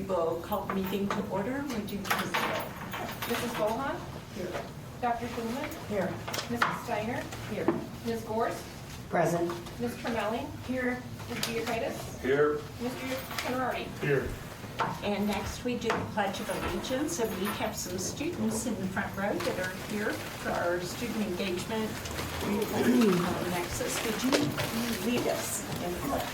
will call the meeting to order. Would you please go? Mrs. Bohan? Here. Dr. Schulman? Here. Mrs. Steiner? Here. Ms. Gorst? Present. Ms. Tremelling? Here. Ms. Giacchides? Here. Mr. Conrady? Here. And next we do the Pledge of Allegiance, and we have some students in the front row that are here for our student engagement nexus. Would you lead us in the pledge?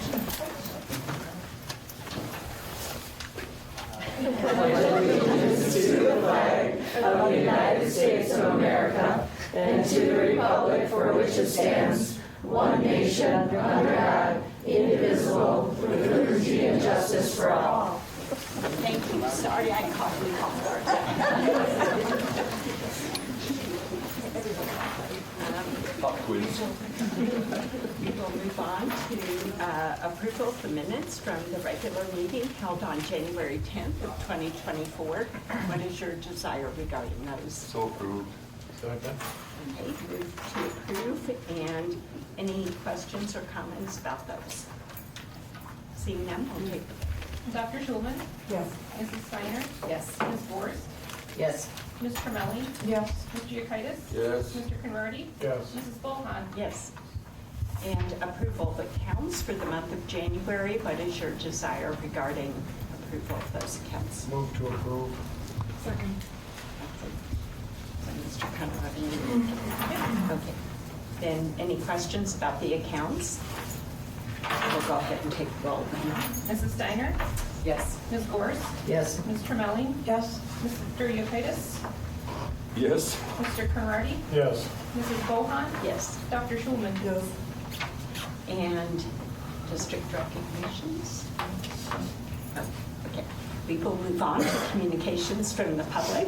To the flag of the United States of America and to the republic for which it stands, one nation, under God, indivisible, with liberty and justice for all. Thank you. Sorry, I caught you off guard. Pop quiz. We will move on to approval of the minutes from the regular meeting held on January 10th of 2024. What is your desire regarding those? So approved. Second. Okay, move to approve. And any questions or comments about those? Seeing none, we'll take the vote. Dr. Schulman? Yes. Mrs. Steiner? Yes. Ms. Gorst? Yes. Ms. Tremelling? Yes. Ms. Giacchides? Yes. Mr. Conrady? Yes. Mrs. Bohan? Yes. And approval of accounts for the month of January. What is your desire regarding approval of those accounts? Move to approve. Second. Mr. Conrady. Okay. Then any questions about the accounts? We'll go ahead and take the roll. Mrs. Steiner? Yes. Ms. Gorst? Yes. Ms. Tremelling? Yes. Mr. Giacchides? Yes. Mr. Conrady? Yes. Mrs. Bohan? Yes. Dr. Schulman? Yes. And district recognitions? Oh, okay. We will move on to communications from the public.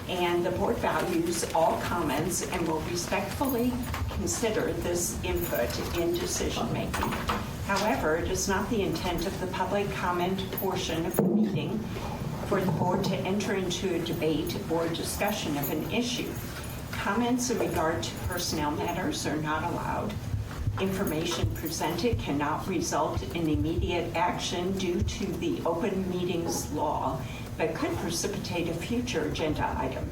And the board values all comments and will respectfully consider this input in decision-making. However, it is not the intent of the public comment portion of the meeting for the board to enter into a debate or discussion of an issue. Comments in regard to personnel matters are not allowed. Information presented cannot result in immediate action due to the open meetings law, but could precipitate a future agenda item.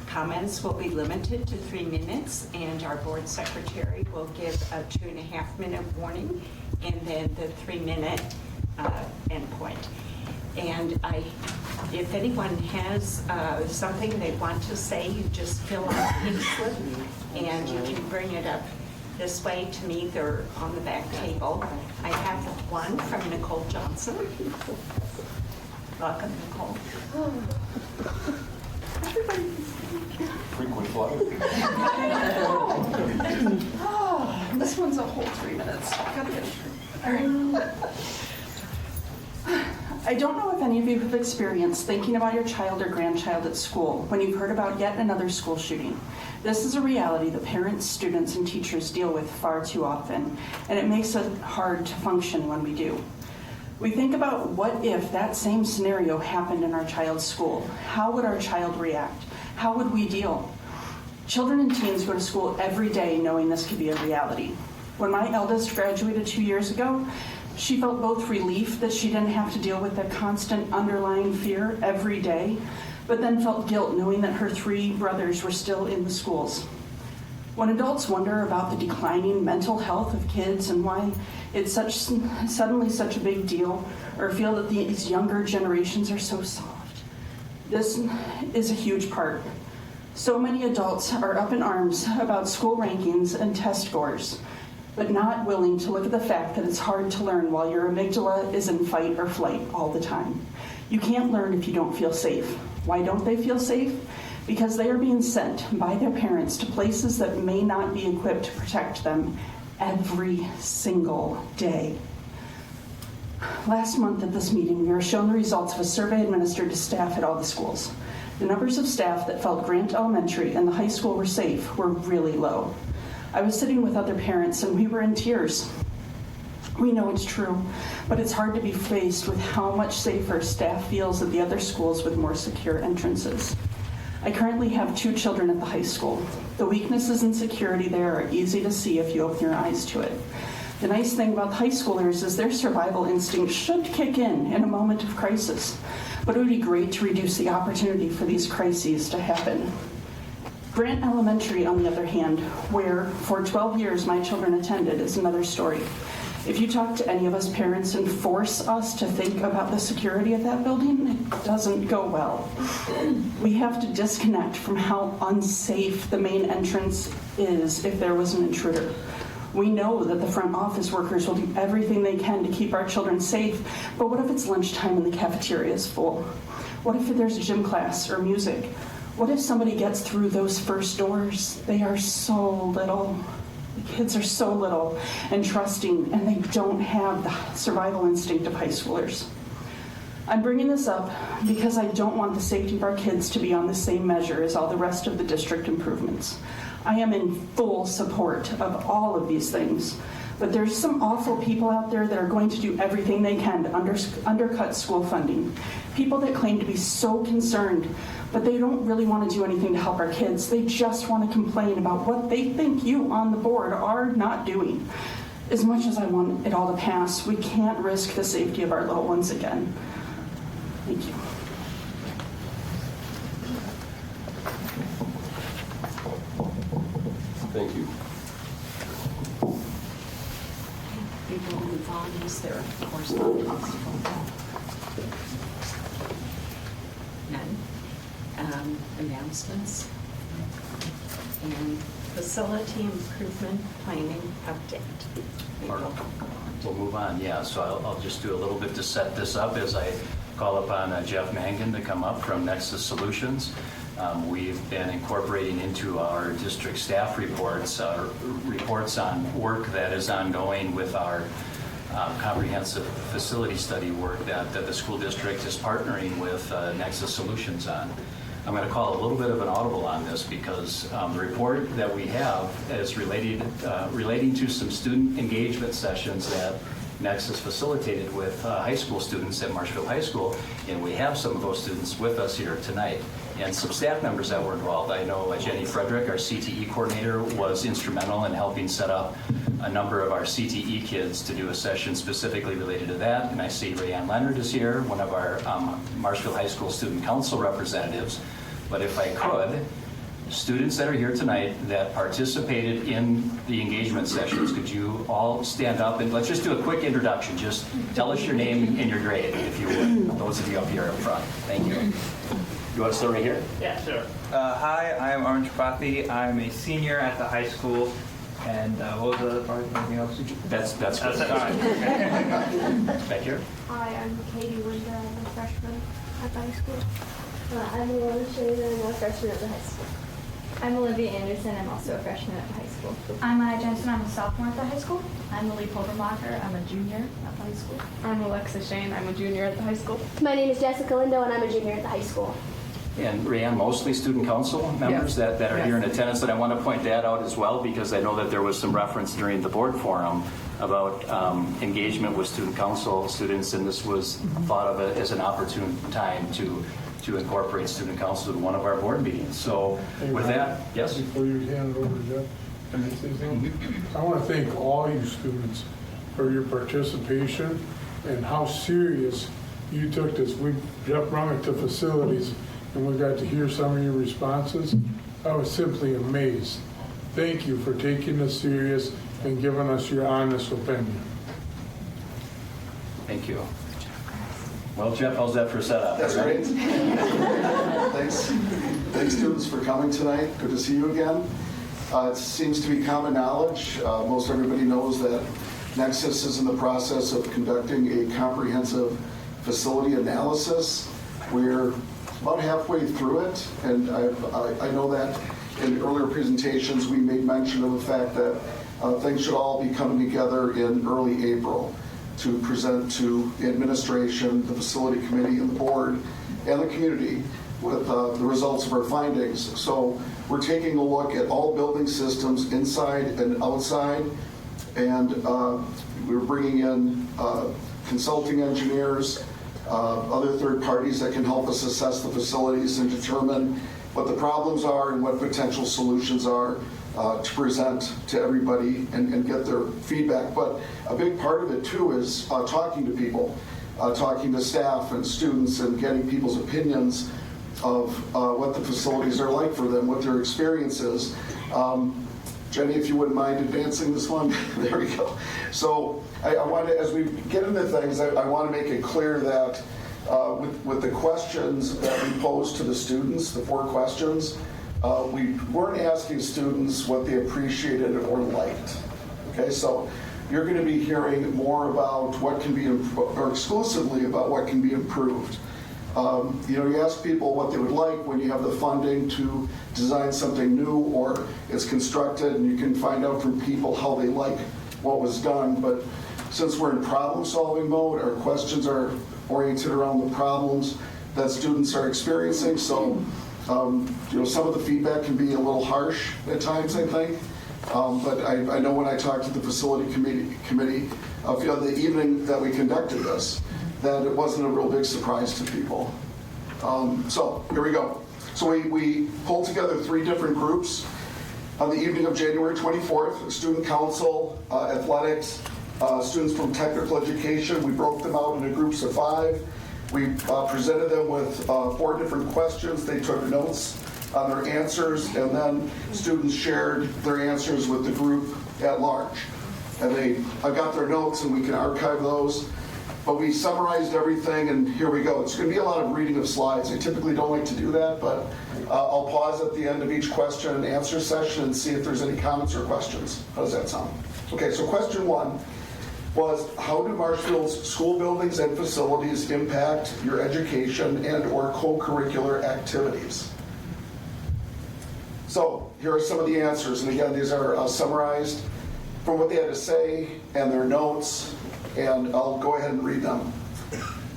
Comments will be limited to 3 minutes, and our board secretary will give a 2.5-minute warning and then the 3-minute endpoint. And if anyone has something they want to say, you just fill out a pink slip and you can bring it up this way to me. They're on the back table. I have one from Nicole Johnson. Welcome, Nicole. Frequent flyer. This one's a whole 3 minutes. Gotta get through. All right. I don't know if any of you have experienced thinking about your child or grandchild at school when you've heard about yet another school shooting. This is a reality that parents, students, and teachers deal with far too often, and it makes it hard to function when we do. We think about what if that same scenario happened in our child's school. How would our child react? How would we deal? Children and teens go to school every day knowing this could be a reality. When my eldest graduated 2 years ago, she felt both relief that she didn't have to deal with that constant underlying fear every day, but then felt guilt knowing that her 3 brothers were still in the schools. When adults wonder about the declining mental health of kids and why it's suddenly such a big deal, or feel that these younger generations are so soft, this is a huge part. So many adults are up in arms about school rankings and test scores, but not willing to look at the fact that it's hard to learn while your amygdala is in fight or flight all the time. You can't learn if you don't feel safe. Why don't they feel safe? Because they are being sent by their parents to places that may not be equipped to protect them every single day. Last month at this meeting, we were shown the results of a survey administered to staff at all the schools. The numbers of staff that felt Grant Elementary and the high school were safe were really low. I was sitting with other parents and we were in tears. We know it's true, but it's hard to be faced with how much safer staff feels at the other schools with more secure entrances. I currently have 2 children at the high school. The weaknesses and security there are easy to see if you open your eyes to it. The nice thing about the high schoolers is their survival instinct should kick in a moment of crisis, but it would be great to reduce the opportunity for these crises to happen. Grant Elementary, on the other hand, where for 12 years my children attended, is another story. If you talk to any of us parents and force us to think about the security of that building, it doesn't go well. We have to disconnect from how unsafe the main entrance is if there was an intruder. We know that the front office workers will do everything they can to keep our children safe, but what if it's lunchtime and the cafeteria is full? What if there's a gym class or music? What if somebody gets through those first doors? They are so little. The kids are so little and trusting, and they don't have the survival instinct of high schoolers. I'm bringing this up because I don't want the safety of our kids to be on the same measure as all the rest of the district improvements. I am in full support of all of these things, but there's some awful people out there that are going to do everything they can to undercut school funding. People that claim to be so concerned, but they don't really want to do anything to help our kids. They just want to complain about what they think you on the board are not doing. As much as I want it all to pass, we can't risk the safety of our little ones again. Thank you. Thank you. Before we move on, is there correspondence? None. Announcements? And facility improvement planning update. We'll move on, yeah. So I'll just do a little bit to set this up as I call upon Jeff Mangan to come up from Nexus Solutions. We've been incorporating into our district staff reports on work that is ongoing with our comprehensive facility study work that the school district is partnering with Nexus Solutions on. I'm going to call a little bit of an audible on this because the report that we have is relating to some student engagement sessions that Nexus facilitated with high school students at Marshfield High School, and we have some of those students with us here tonight. And some staff members that were involved. I know Jenny Frederick, our CTE coordinator, was instrumental in helping set up a number of our CTE kids to do a session specifically related to that. And I see Rayanne Leonard is here, one of our Marshfield High School Student Council representatives. But if I could, students that are here tonight that participated in the engagement sessions, could you all stand up and let's just do a quick introduction. Just tell us your name and your grade, if you would. Those of you up here up front. Thank you. You want to start right here? Yeah, sure. Hi, I'm Arun Tripathi. I'm a senior at the high school. And what was the other part? Anything else? That's good. All right. Back here. Hi, I'm Katie Winter. I'm a freshman at the high school. I'm Alana Shane, and I'm a freshman at the high school. I'm Olivia Anderson. I'm also a freshman at the high school. I'm Maya Jensen. I'm a sophomore at the high school. I'm Lily Poldermacher. I'm a junior at the high school. I'm Alexa Shane. I'm a junior at the high school. My name is Jessica Lindo, and I'm a junior at the high school. And Rayanne, mostly student council members that are here in attendance. And I want to point that out as well because I know that there was some reference during the board forum about engagement with student council students, and this was thought of as an opportune time to incorporate student council in one of our board meetings. So with that, yes? Before you hand it over to Jeff, can I say something? I want to thank all you students for your participation and how serious you took this. Jeff brought it to facilities and we got to hear some of your responses. I was simply amazed. Thank you for taking this serious and giving us your honest opinion. Thank you. Well, Jeff, how's that for a setup? That's great. Thanks, students, for coming tonight. Good to see you again. It seems to be common knowledge. Most everybody knows that Nexus is in the process of conducting a comprehensive facility analysis. We're about halfway through it, and I know that in earlier presentations we made mention of the fact that things should all be coming together in early April to present to the administration, the facility committee, and the board, and the community with the results of our findings. So we're taking a look at all building systems inside and outside, and we're bringing in consulting engineers, other third parties that can help us assess the facilities and determine what the problems are and what potential solutions are to present to everybody and get their feedback. But a big part of it too is talking to people, talking to staff and students and getting people's opinions of what the facilities are like for them, what their experience is. Jenny, if you wouldn't mind advancing this one. There we go. So I want to, as we get into things, I want to make it clear that with the questions that we posed to the students, the 4 questions, we weren't asking students what they appreciated or liked. Okay, so you're going to be hearing more about what can be, or exclusively about what can be improved. You ask people what they would like when you have the funding to design something new or it's constructed, and you can find out from people how they like what was done. But since we're in problem-solving mode, our questions are oriented around the problems that students are experiencing. So, some of the feedback can be a little harsh at times, I think. But I know when I talked to the facility committee the evening that we conducted this, that it wasn't a real big surprise to people. So here we go. So we pulled together 3 different groups. On the evening of January 24th, student council, athletics, students from technical education, we broke them out into groups of 5. We presented them with 4 different questions. They took notes on their answers, and then students shared their answers with the group at large. And I got their notes, and we can archive those. But we summarized everything, and here we go. It's going to be a lot of reading of slides. I typically don't like to do that, but I'll pause at the end of each question and answer session and see if there's any comments or questions. How does that sound? Okay, so question 1 was, how do Marshfield's school buildings and facilities impact your education and or co-curricular activities? So here are some of the answers, and again, these are summarized from what they had to say and their notes, and I'll go ahead and read them.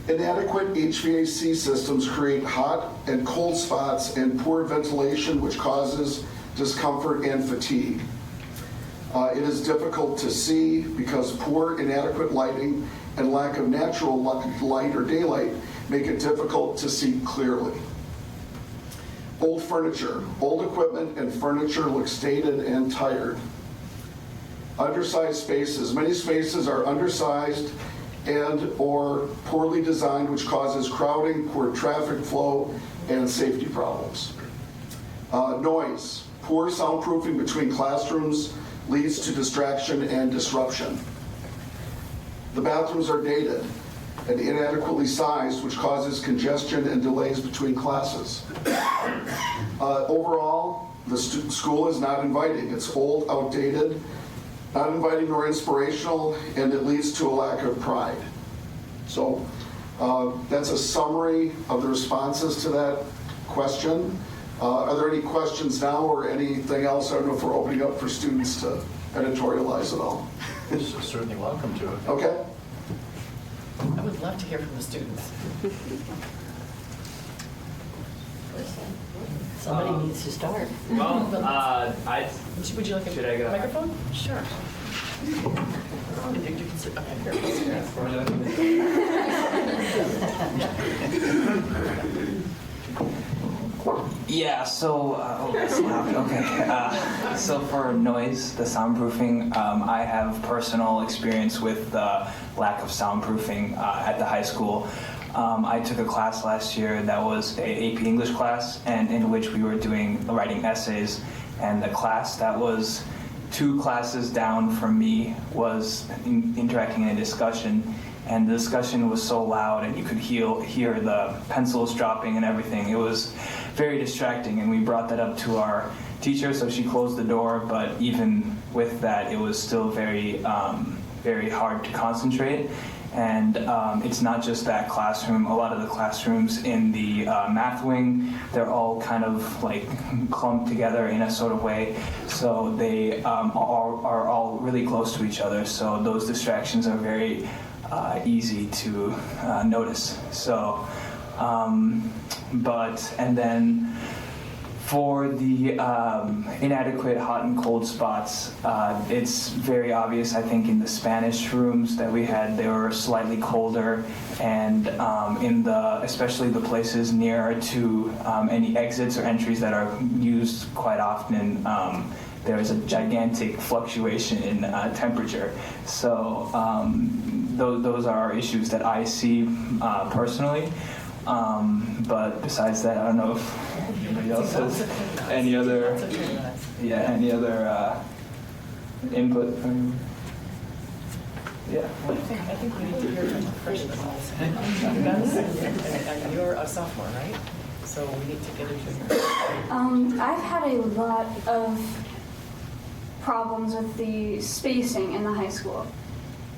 Inadequate HVAC systems create hot and cold spots and poor ventilation, which causes discomfort and fatigue. It is difficult to see because poor, inadequate lighting and lack of natural light or daylight make it difficult to see clearly. Old furniture. Old equipment and furniture look dated and tired. Undersized spaces. Many spaces are undersized and or poorly designed, which causes crowding, poor traffic flow, and safety problems. Noise. Poor soundproofing between classrooms leads to distraction and disruption. The bathrooms are dated and inadequately sized, which causes congestion and delays between classes. Overall, the school is not inviting. It's old, outdated, not inviting nor inspirational, and it leads to a lack of pride. So that's a summary of the responses to that question. Are there any questions now or anything else? I don't know if we're opening up for students to editorialize at all. Certainly welcome to it. Okay. I would love to hear from the students. Somebody needs to start. Well, would you like a should I go? microphone? Sure. You can sit. Okay, here. Yeah, so, so for noise, the soundproofing, I have personal experience with the lack of soundproofing at the high school. I took a class last year that was a AP English class, and in which we were writing essays, and the class that was 2 classes down from me was interacting in a discussion, and the discussion was so loud and you could hear the pencils dropping and everything. It was very distracting, and we brought that up to our teacher, so she closed the door, but even with that, it was still very, very hard to concentrate. And it's not just that classroom. A lot of the classrooms in the math wing, they're all kind of like clumped together in a sort of way. So they are all really close to each other. So those distractions are very easy to notice. So, and then for the inadequate hot and cold spots, it's very obvious, I think, in the Spanish rooms that we had, they were slightly colder, and especially the places near to any exits or entries that are used quite often, there is a gigantic fluctuation in temperature. So those are issues that I see personally. But besides that, I don't know if anybody else has any other input. Yeah. I think we need to hear from the freshmen also. And you're a sophomore, right? So we need to get a junior. I've had a lot of problems with the spacing in the high school.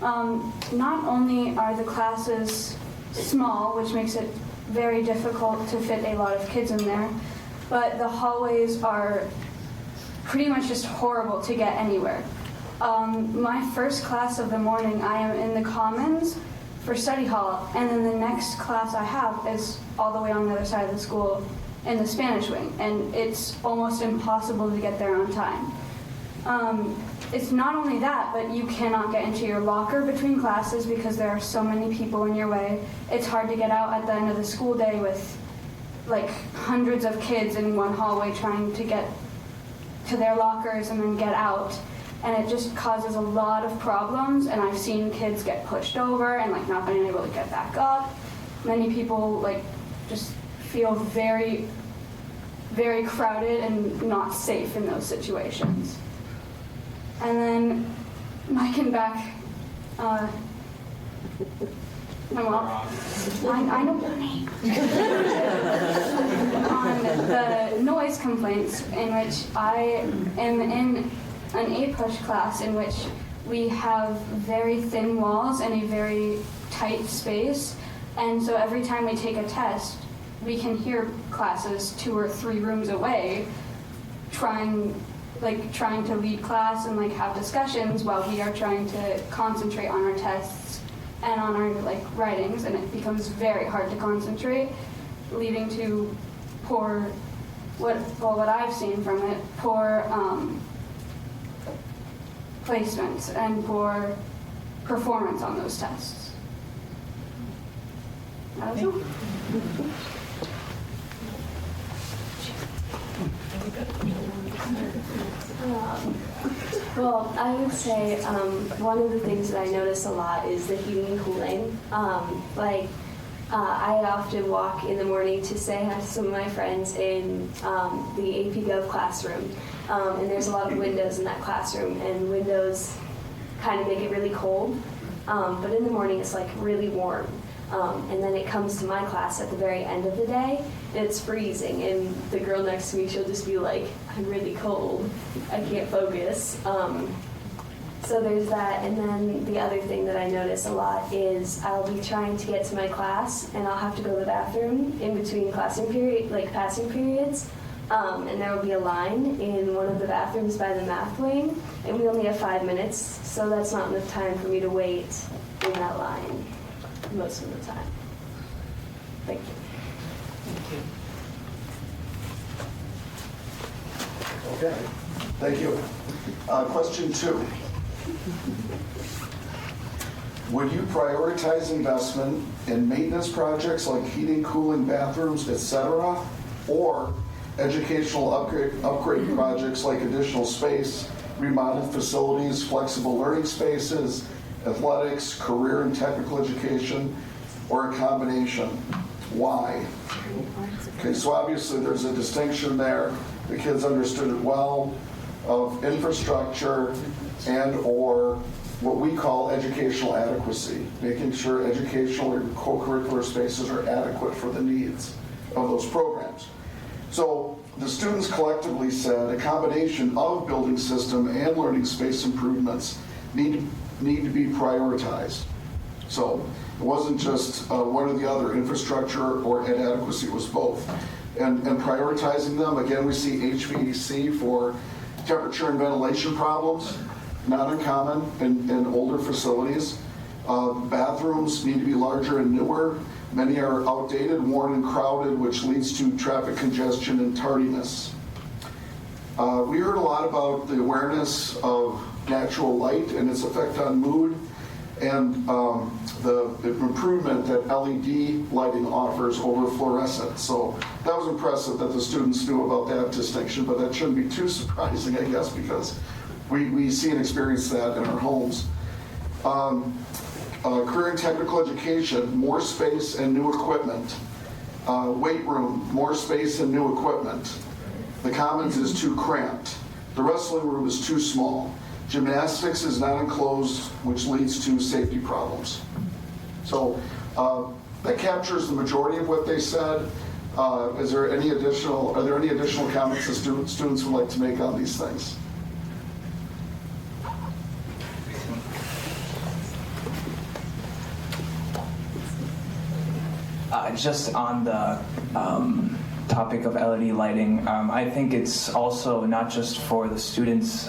Not only are the classes small, which makes it very difficult to fit a lot of kids in there, but the hallways are pretty much just horrible to get anywhere. My first class of the morning, I am in the commons for study hall, and then the next class I have is all the way on the other side of the school in the Spanish wing, and it's almost impossible to get there on time. It's not only that, but you cannot get into your locker between classes because there are so many people in your way. It's hard to get out at the end of the school day with like hundreds of kids in one hallway trying to get to their lockers and then get out. And it just causes a lot of problems, and I've seen kids get pushed over and like not being able to get back up. Many people like just feel very, very crowded and not safe in those situations. And then Mike and Beck, I know your name. On the noise complaints, in which I am in an A-push class in which we have very thin walls and a very tight space, and so every time we take a test, we can hear classes 2 or 3 rooms away trying to lead class and like have discussions while we are trying to concentrate on our tests and on our like writings, and it becomes very hard to concentrate, leading to what I've seen from it, poor placements and poor performance on those tests. That was all. Well, I would say one of the things that I notice a lot is the heating and cooling. I often walk in the morning to say hi to some of my friends in the AP Gov classroom, and there's a lot of windows in that classroom, and windows kind of make it really cold, but in the morning it's like really warm. And then it comes to my class at the very end of the day, and it's freezing, and the girl next to me, she'll just be like, I'm really cold, I can't focus. So there's that, and then the other thing that I notice a lot is I'll be trying to get to my class, and I'll have to go to the bathroom in between passing periods, and there will be a line in one of the bathrooms by the math wing, and we only have 5 minutes, so that's not enough time for me to wait in that line most of the time. Thank you. Thank you. Okay, thank you. Question 2. Would you prioritize investment in maintenance projects like heating, cooling, bathrooms, etc., or educational upgrade projects like additional space, remodeled facilities, flexible learning spaces, athletics, career and technical education, or a combination? Why? Okay, so obviously there's a distinction there. The kids understood it well, of infrastructure and or what we call educational adequacy, making sure educational or co-curricular spaces are adequate for the needs of those programs. So the students collectively said a combination of building system and learning space improvements need to be prioritized. So it wasn't just one or the other, infrastructure or ed adequacy, it was both. And prioritizing them, again, we see HVAC for temperature and ventilation problems, not uncommon in older facilities. Bathrooms need to be larger and newer. Many are outdated, worn, and crowded, which leads to traffic congestion and tardiness. We heard a lot about the awareness of natural light and its effect on mood and the improvement that LED lighting offers over fluorescent. So that was impressive that the students knew about that distinction, but that shouldn't be too surprising, I guess, because we see and experience that in our homes. Career and technical education, more space and new equipment. Weight room, more space and new equipment. The commons is too cramped. The wrestling room is too small. Gymnastics is not enclosed, which leads to safety problems. So that captures the majority of what they said. Are there any additional comments that students would like to make on these things? Just on the topic of LED lighting, I think it's also not just for the students'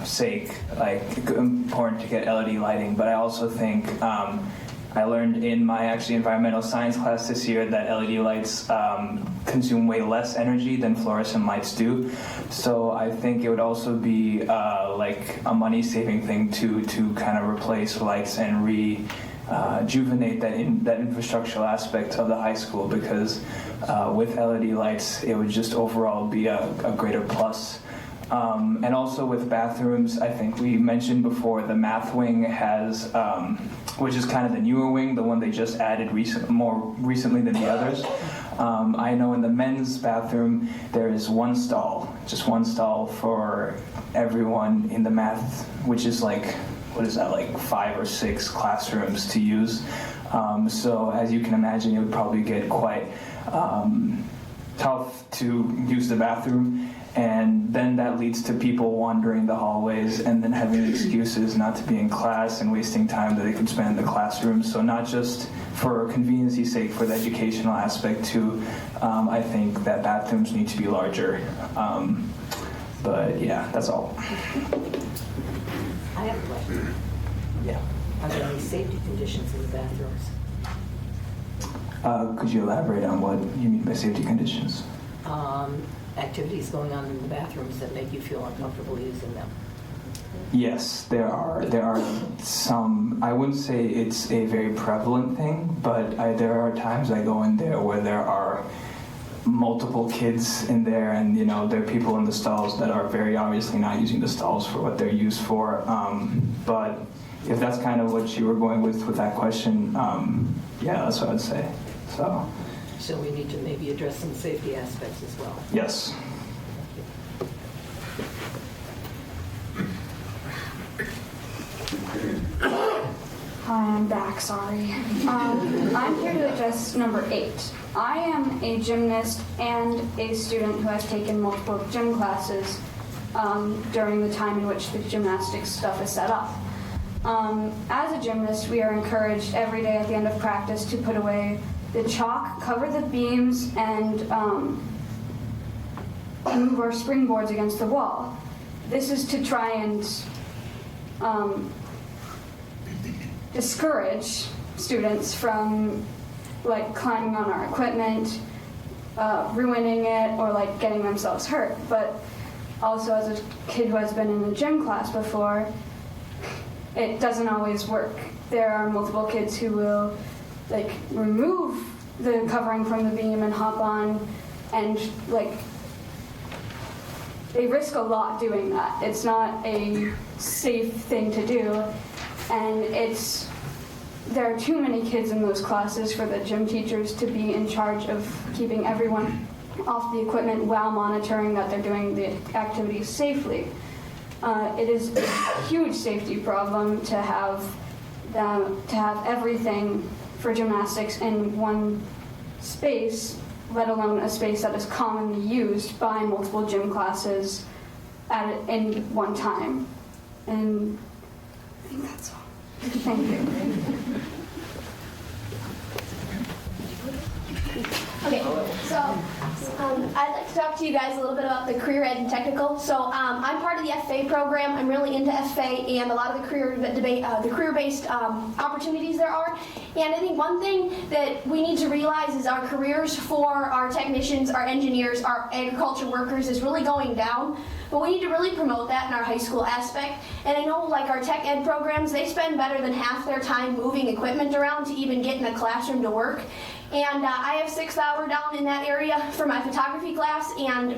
sake, like important to get LED lighting, but I also think I learned in my environmental science class this year that LED lights consume way less energy than fluorescent lights do. So I think it would also be like a money-saving thing to kind of replace lights and rejuvenate that infrastructural aspect of the high school, because with LED lights it would just overall be a greater plus. And also with bathrooms, I think we mentioned before the math wing has, which is kind of the newer wing, the one they just added more recently than the others. I know in the men's bathroom there is just one stall for everyone in the math, which is like, what is that, like 5 or 6 classrooms to use. So as you can imagine, it would probably get quite tough to use the bathroom. And then that leads to people wandering the hallways and then having excuses not to be in class and wasting time that they could spend in the classroom. So not just for convenience's sake, for the educational aspect too, I think that bathrooms need to be larger. But yeah, that's all. I have a question. Yeah. Are there any safety conditions in the bathrooms? Could you elaborate on what you mean by safety conditions? Activities going on in the bathrooms that make you feel uncomfortable using them? Yes, there are some. I wouldn't say it's a very prevalent thing, but there are times I go in there where there are multiple kids in there, and there are people in the stalls that are very obviously not using the stalls for what they're used for. But if that's kind of what you were going with that question, yeah, that's what I'd say. So we need to maybe address some safety aspects as well. Yes. Hi, I'm back, sorry. I'm here to address number 8. I am a gymnast and a student who has taken multiple gym classes during the time in which the gymnastics stuff is set up. As a gymnast, we are encouraged every day at the end of practice to put away the chalk, cover the beams, and move our springboards against the wall. This is to try and discourage students from climbing on our equipment, ruining it, or getting themselves hurt. But also, as a kid who has been in a gym class before, it doesn't always work. There are multiple kids who will remove the covering from the beam and hop on, and they risk a lot doing that. It's not a safe thing to do, and there are too many kids in those classes for the gym teachers to be in charge of keeping everyone off the equipment while monitoring that they're doing the activities safely. It is a huge safety problem to have everything for gymnastics in one space, let alone a space that is commonly used by multiple gym classes in one time. And I think that's all. Thank you. Okay, so I'd like to talk to you guys a little bit about the career ed and technical. So I'm part of the FFA program. I'm really into FFA and a lot of the career-based opportunities there are. And I think one thing that we need to realize is our careers for our technicians, our engineers, our agriculture workers is really going down. but we need to really promote that in our high school aspect. And I know like our tech ed programs, they spend better than half their time moving equipment around to even get in a classroom to work. And I have 6th hour down in that area for my photography class, and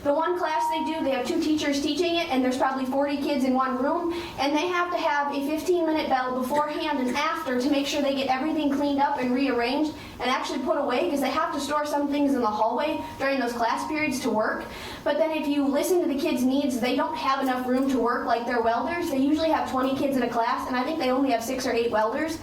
the one class they have 2 teachers teaching it, and there's probably 40 kids in one room, and they have to have a 15-minute bell beforehand and after to make sure they get everything cleaned up and rearranged and actually put away, because they have to store some things in the hallway during those class periods to work. But then if you listen to the kids' needs, they don't have enough room to work like their welders. They usually have 20 kids in a class, and I think they only have 6 or 8 welders.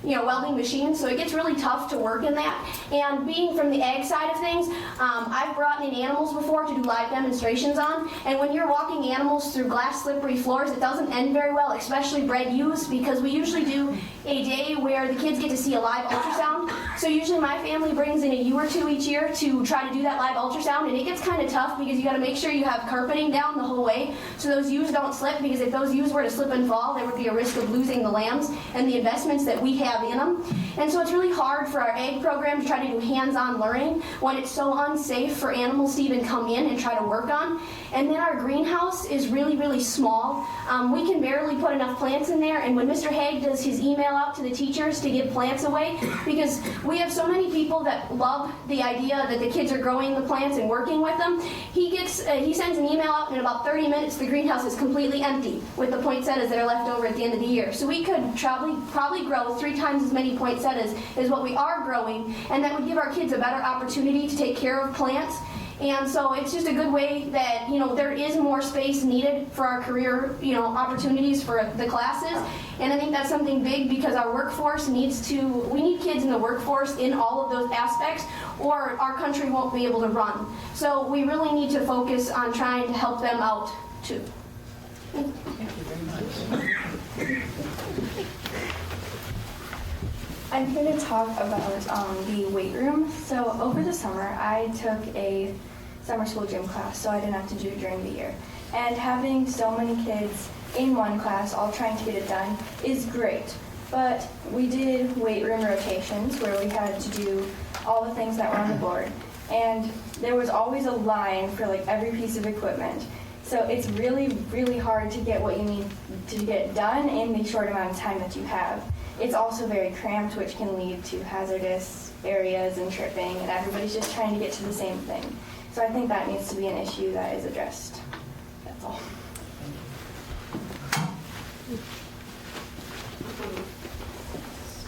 Welding machines, so it gets really tough to work in that. And being from the ag side of things, I've brought in animals before to do live demonstrations on, and when you're walking animals through glass slippery floors, it doesn't end very well, especially bred ewes, because we usually do a day where the kids get to see a live ultrasound. So usually my family brings in a ewe or 2 each year to try to do that live ultrasound, and it gets kind of tough because you got to make sure you have carpeting down the whole way so those ewes don't slip, because if those ewes were to slip and fall, there would be a risk of losing the lambs and the investments that we have in them. And so it's really hard for our ag program to try to do hands-on learning when it's so unsafe for animals to even come in and try to work on. And then our greenhouse is really, really small. We can barely put enough plants in there, and when Mr. Haig does his email out to the teachers to give plants away, because we have so many people that love the idea that the kids are growing the plants and working with them, he sends an email out, and in about 30 minutes the greenhouse is completely empty with the poinsettias that are left over at the end of the year. So we could probably grow 3 times as many poinsettias as what we are growing, and that would give our kids a better opportunity to take care of plants. And so it's just a good way that, there is more space needed for our career, opportunities for the classes. And I think that's something big, because our workforce we need kids in the workforce in all of those aspects, or our country won't be able to run. So we really need to focus on trying to help them out too. Thank you very much. I'm here to talk about the weight room. So over the summer, I took a summer school gym class, so I didn't have to do it during the year. And having so many kids in one class all trying to get it done is great. But we did weight room rotations where we had to do all the things that were on the board. And there was always a line for every piece of equipment. So it's really, really hard to get what you need to get done in the short amount of time that you have. It's also very cramped, which can lead to hazardous areas and tripping, and everybody's just trying to get to the same thing. So I think that needs to be an issue that is addressed. That's all.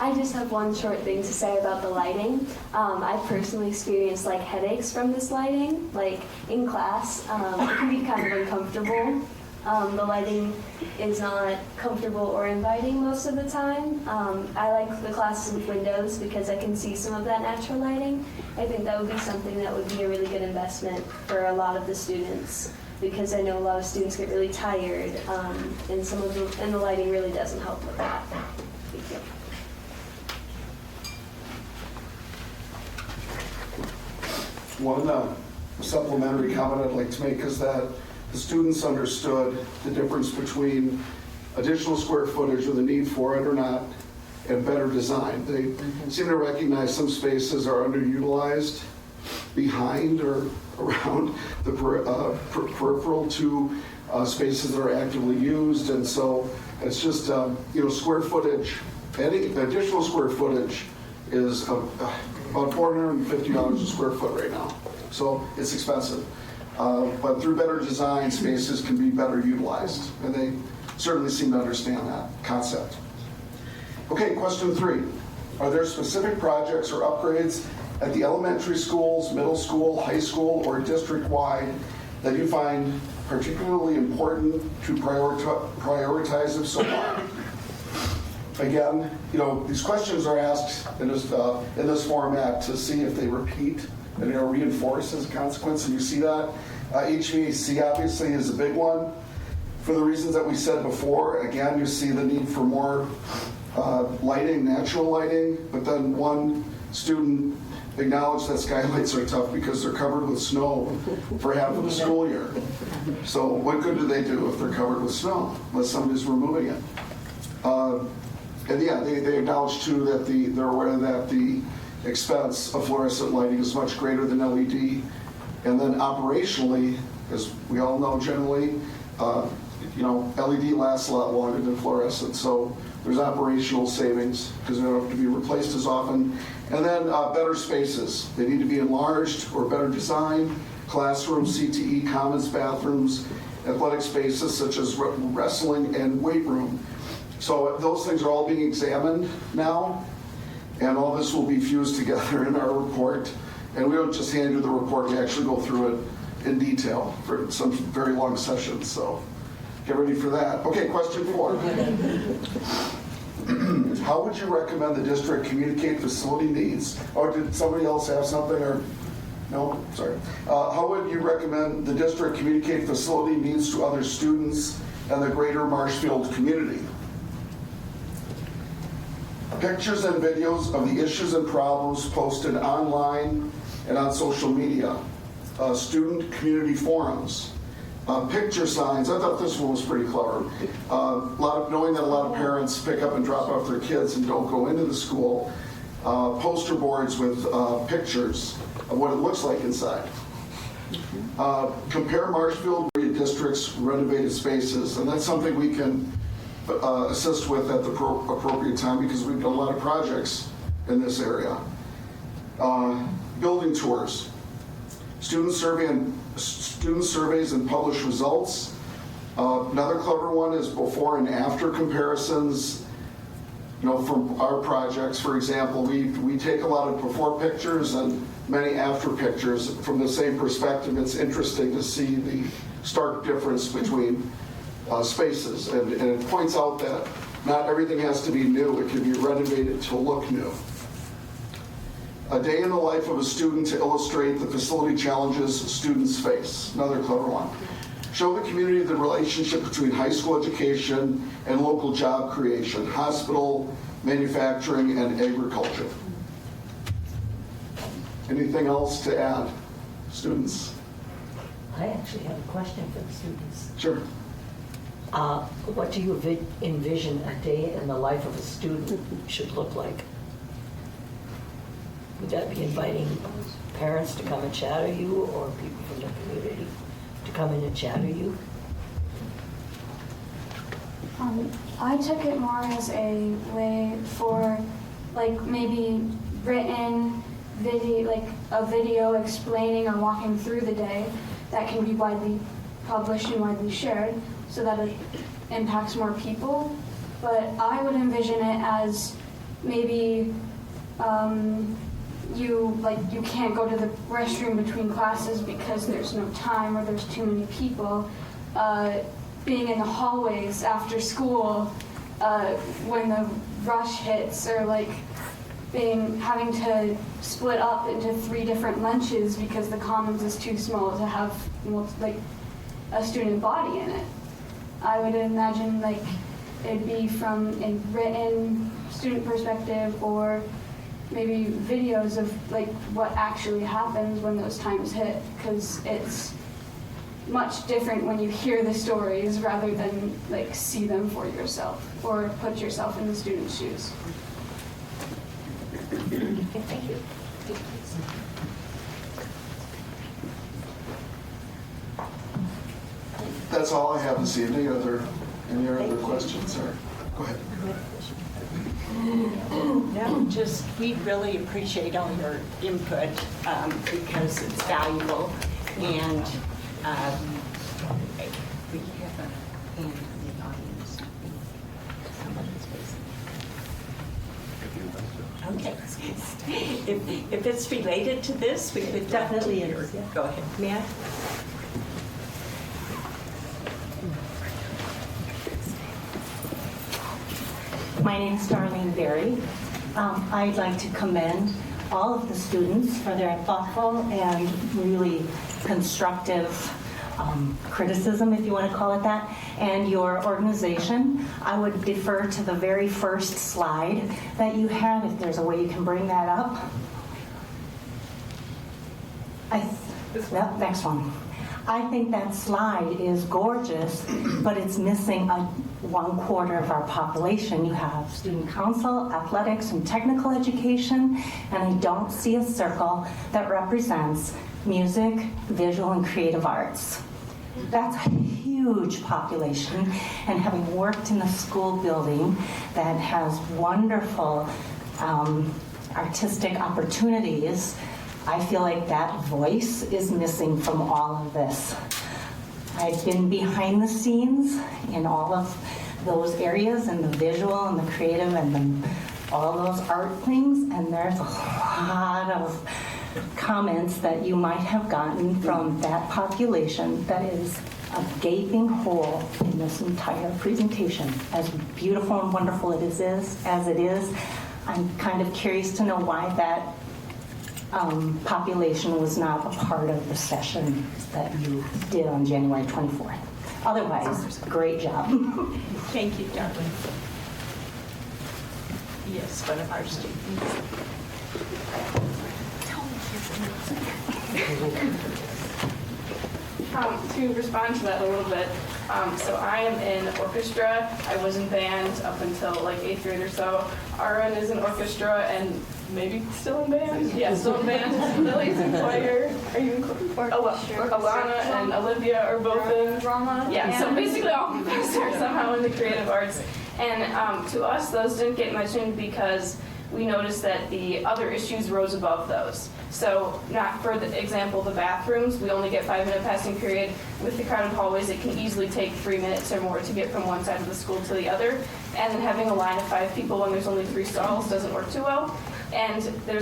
I just have one short thing to say about the lighting. I've personally experienced headaches from this lighting, in class. It can be kind of uncomfortable. The lighting is not comfortable or inviting most of the time. I like the classes with windows because I can see some of that natural lighting. I think that would be something that would be a really good investment for a lot of the students, because I know a lot of students get really tired, and the lighting really doesn't help with that. Thank you. One supplementary comment I'd like to make is that the students understood the difference between additional square footage or the need for it or not, and better design. They seem to recognize some spaces are underutilized behind or around the peripheral to spaces that are actively used, and so it's just square footage. Any additional square footage is about $450 a square foot right now, so it's expensive. But through better design, spaces can be better utilized, and they certainly seem to understand that concept. Okay, question 3. Are there specific projects or upgrades at the elementary schools, middle school, high school, or district-wide that you find particularly important to prioritize if so why? Again, these questions are asked in this format to see if they repeat and reinforce as a consequence, and you see that. HVAC obviously is a big one. For the reasons that we said before, again, you see the need for more lighting, natural lighting, but then one student acknowledged that skylights are tough because they're covered with snow for half of the school year. So what good do they do if they're covered with snow, unless somebody's removing it? And yeah, they acknowledge too that they're aware that the expense of fluorescent lighting is much greater than LED, and then operationally, As we all know generally, LED lasts a lot longer than fluorescent, so there's operational savings because they don't have to be replaced as often. And then better spaces. They need to be enlarged or better designed. Classrooms, CTE, commons, bathrooms, athletic spaces such as wrestling and weight room. So those things are all being examined now, and all this will be fused together in our report. And we don't just hand you the report, we actually go through it in detail for some very long sessions, so get ready for that. Okay, question 4. How would you recommend the district communicate facility needs? Or did somebody else have something, or? No, sorry. How would you recommend the district communicate facility needs to other students and the greater Marshfield community? Pictures and videos of the issues and problems posted online and on social media. Student community forums. Picture signs. I thought this one was pretty clever. Knowing that a lot of parents pick up and drop off their kids and don't go into the school. Poster boards with pictures of what it looks like inside. Compare Marshfield district's renovated spaces, and that's something we can assist with at the appropriate time because we've done a lot of projects in this area. Building tours. Student surveys and published results. Another clever one is before and after comparisons. From our projects, for example, we take a lot of before pictures and many after pictures from the same perspective. It's interesting to see the stark difference between spaces, and it points out that not everything has to be new. It can be renovated to look new. A day in the life of a student to illustrate the facility challenges students face. Another clever one. Show the community the relationship between high school education and local job creation, hospital, manufacturing, and agriculture. Anything else to add, students? I actually have a question for the students. Sure. What do you envision a day in the life of a student should look like? Would that be inviting parents to come and shadow you, or people from the community to come in and shadow you? I took it more as a way for, maybe written video, a video explaining or walking through the day that can be widely published and widely shared so that it impacts more people. But I would envision it as maybe you can't go to the restroom between classes because there's no time or there's too many people. Being in the hallways after school when the rush hits, or having to split up into 3 different lunches because the commons is too small to have a student body in it. I would imagine it'd be from a written student perspective, or maybe videos of what actually happens when those times hit, because it's much different when you hear the stories rather than see them for yourself or put yourself in the student's shoes. Okay, thank you. That's all I have this evening. Are there any other questions? Or go ahead. No, we really appreciate all your input because it's valuable, and we have a hand in the audience. Okay. If it's related to this, we could definitely. Go ahead. May I? My name is Darlene Berry. I'd like to commend all of the students for their thoughtful and really constructive criticism, if you want to call it that, and your organization. I would defer to the very first slide that you had, if there's a way you can bring that up. Next one. I think that slide is gorgeous, but it's missing 1/4 of our population. You have student council, athletics, and technical education, and I don't see a circle that represents music, visual, and creative arts. That's a huge population, and having worked in a school building that has wonderful artistic opportunities, I feel like that voice is missing from all of this. I've been behind the scenes in all of those areas, and the visual and the creative and all those art things, and there's a lot of comments that you might have gotten from that population that is a gaping hole in this entire presentation. As beautiful and wonderful as it is, I'm kind of curious to know why that population was not a part of the session that you did on January 24th. Otherwise, great job. Thank you, darling. Yes, one of our students. To respond to that a little bit, so I am in orchestra. I was in band up until like 8th grade or so. RN is in orchestra and maybe still in band. Yeah, still in band. Lily's in choir. Are you in choir? Alana and Olivia are both in drama. Yeah, so basically all of us are somehow in the creative arts. And to us, those didn't get mentioned because we noticed that the other issues rose above those. So, not for the example, the bathrooms, we only get 5-minute passing period. With the crowded hallways, it can easily take 3 minutes or more to get from one side of the school to the other. And then having a line of 5 people when there's only 3 stalls doesn't work too well. And for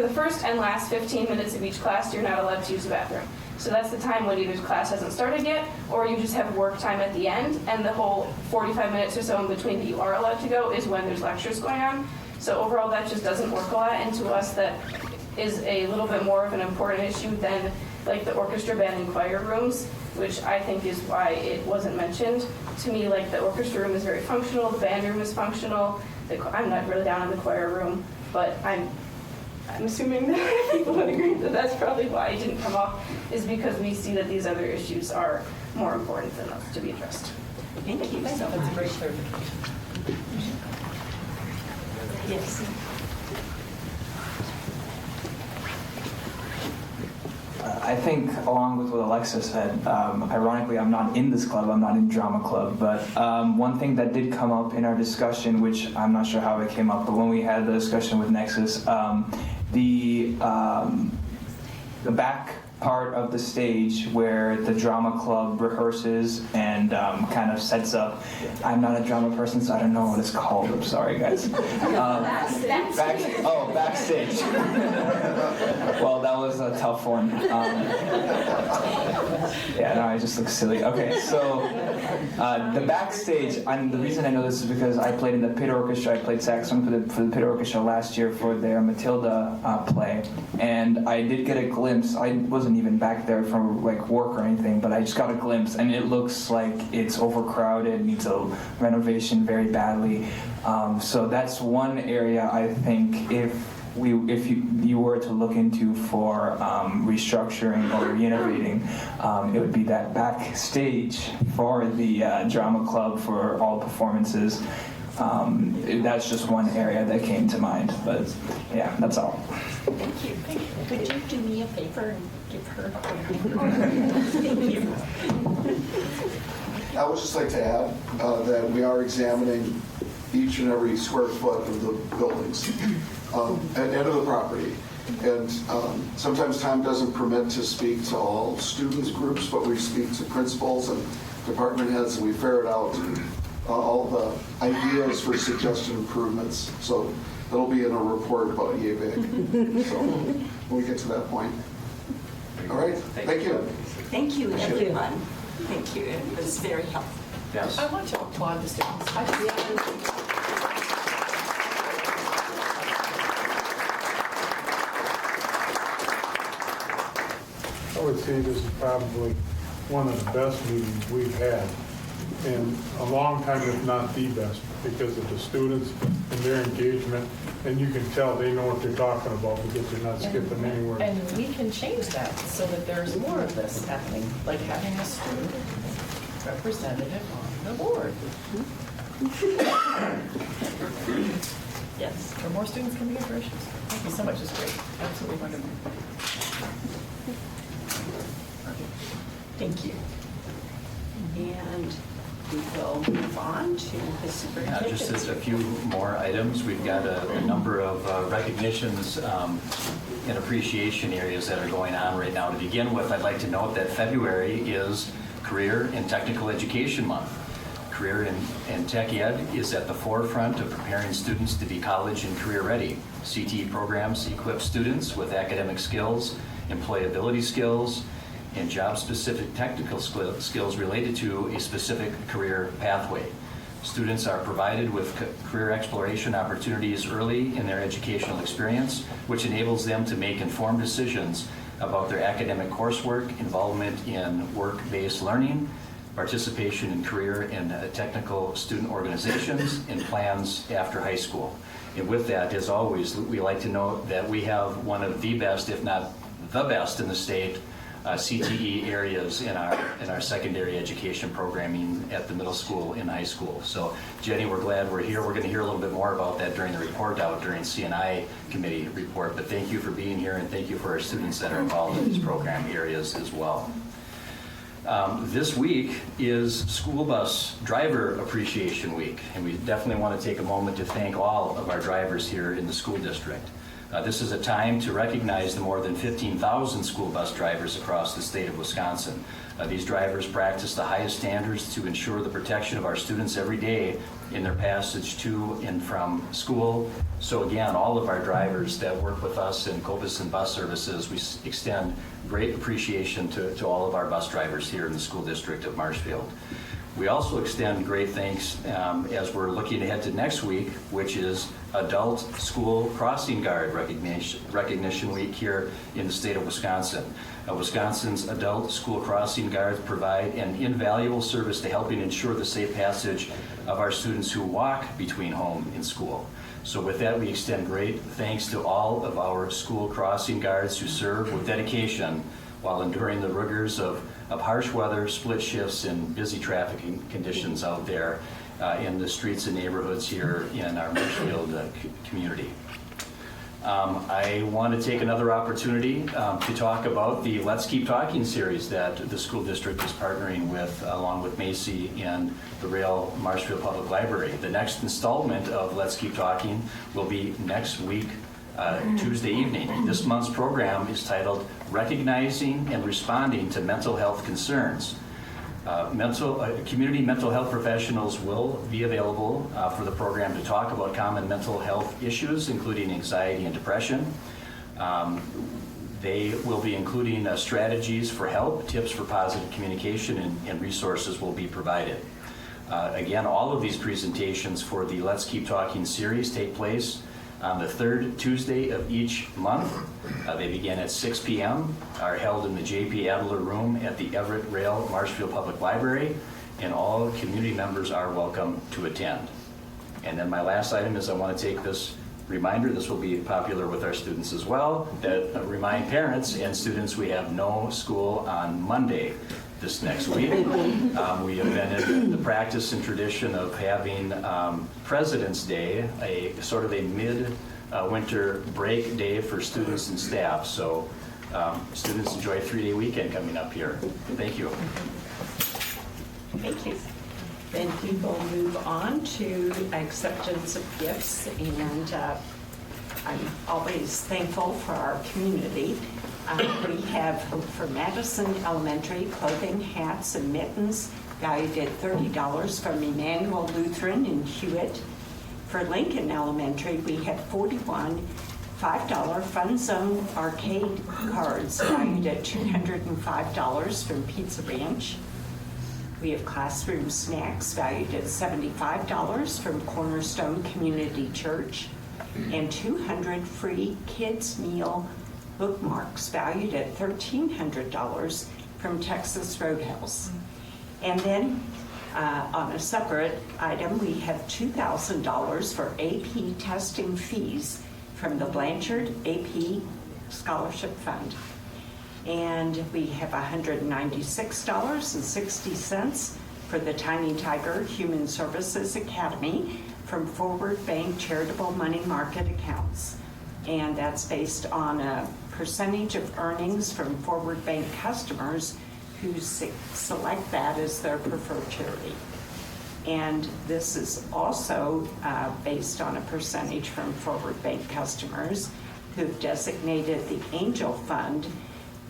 the first and last 15 minutes of each class, you're not allowed to use the bathroom. So that's the time when either class hasn't started yet, or you just have work time at the end, and the whole 45 minutes or so in between that you are allowed to go is when there's lectures going on. So overall, that just doesn't work a lot, and to us, that is a little bit more of an important issue than like the orchestra, band, and choir rooms, which I think is why it wasn't mentioned. To me, like the orchestra room is very functional, the band room is functional. I'm not really down in the choir room, but I'm assuming that people would agree that that's probably why it didn't come up, is because we see that these other issues are more important than those to be addressed. Thank you so much. That's a great clarification. Yes. I think, along with what Alexa said, ironically, I'm not in this club, I'm not in drama club, but one thing that did come up in our discussion, which I'm not sure how it came up, but when we had the discussion with Nexus, the back part of the stage where the drama club rehearses and kind of sets up. I'm not a drama person, so I don't know what it's called. I'm sorry, guys. Backstage. Well, that was a tough one. Yeah, no, I just look silly. Okay, so the backstage, and the reason I know this is because I played in the pit orchestra. I played saxophone for the pit orchestra last year for their Matilda play, and I did get a glimpse. I wasn't even back there for like work or anything, but I just got a glimpse, and it looks like it's overcrowded, needs a renovation very badly. So that's one area I think if you were to look into for restructuring or renovating, it would be that backstage for the drama club for all performances. That's just one area that came to mind, but yeah, that's all. Thank you. Could you do me a favor and give her? Thank you. I would just like to add that we are examining each and every square foot of the buildings and of the property. And sometimes time doesn't permit to speak to all students groups, but we speak to principals and department heads, and we ferret out all the ideas for suggested improvements. So that'll be in a report about EAVIC. So when we get to that point. All right, thank you. Thank you, everyone. Thank you. It was very helpful. Yes. I want to applaud the students. I would say this is probably one of the best meetings we've had in a long time, if not the best, because of the students and their engagement. And you can tell they know what they're talking about because they're not skipping anywhere. And we can change that so that there's more of this happening, like having a student representative on the board. Yes, or more students can be in for issues. Thank you so much. It's great. Absolutely wonderful. Thank you. And we will move on to the superintendent. Just as a few more items, we've got a number of recognitions and appreciation areas that are going on right now. To begin with, I'd like to note that February is Career and Technical Education Month. Career and Tech Ed is at the forefront of preparing students to be college and career ready. CTE programs equip students with academic skills, employability skills, and job-specific technical skills related to a specific career pathway. Students are provided with career exploration opportunities early in their educational experience, which enables them to make informed decisions about their academic coursework, involvement in work-based learning, participation in career and technical student organizations, and plans after high school. And with that, as always, we like to note that we have one of the best, if not the best in the state, CTE areas in our secondary education programming at the middle school and high school. So Jenny, we're glad we're here. We're going to hear a little bit more about that during the report out during CNI committee report, but thank you for being here and thank you for our students that are involved in these program areas as well. This week is School Bus Driver Appreciation Week, and we definitely want to take a moment to thank all of our drivers here in the school district. This is a time to recognize the more than 15,000 school bus drivers across the state of Wisconsin. These drivers practice the highest standards to ensure the protection of our students every day in their passage to and from school. So again, all of our drivers that work with us in Coviston Bus Services, we extend great appreciation to all of our bus drivers here in the school district of Marshfield. We also extend great thanks as we're looking ahead to next week, which is Adult School Crossing Guard Recognition Week here in the state of Wisconsin. Wisconsin's Adult School Crossing Guards provide an invaluable service to helping ensure the safe passage of our students who walk between home and school. So with that, we extend great thanks to all of our school crossing guards who serve with dedication while enduring the rigors of harsh weather, split shifts, and busy traffic conditions out there in the streets and neighborhoods here in our Marshfield community. I want to take another opportunity to talk about the Let's Keep Talking series that the school district is partnering with, along with Macy and the Rail Marshfield Public Library. The next installment of Let's Keep Talking will be next week, Tuesday evening. This month's program is titled Recognizing and Responding to Mental Health Concerns. Community mental health professionals will be available for the program to talk about common mental health issues, including anxiety and depression. They will be including strategies for help, tips for positive communication, and resources will be provided. Again, all of these presentations for the Let's Keep Talking series take place on the third Tuesday of each month. They begin at 6 p.m., are held in the J.P. Adler Room at the Everett Rail Marshfield Public Library, and all community members are welcome to attend. And then my last item is I want to take this reminder, this will be popular with our students as well, that remind parents and students we have no school on Monday this next week. We have been in the practice and tradition of having President's Day, a sort of a mid-winter break day for students and staff. So students enjoy a 3-day weekend coming up here. Thank you. Thank you. Then we will move on to acceptance of gifts, and I'm always thankful for our community. We have for Madison Elementary clothing, hats, and mittens valued at $30 from Emmanuel Lutheran in Hewitt. For Lincoln Elementary, we have 41 $5 Fun Zone arcade cards valued at $205 from Pizza Ranch. We have classroom snacks valued at $75 from Cornerstone Community Church, and 200 free kids meal bookmarks valued at $1,300 from Texas Roadhouse. And then on a separate item, we have $2,000 for AP testing fees from the Blanchard AP Scholarship Fund. And we have $196.60 for the Tiny Tiger Human Services Academy from Forward Bank Charitable Money Market Accounts. And that's based on a percentage of earnings from Forward Bank customers who select that as their preferred charity. And this is also based on a percentage from Forward Bank customers who've designated the Angel Fund,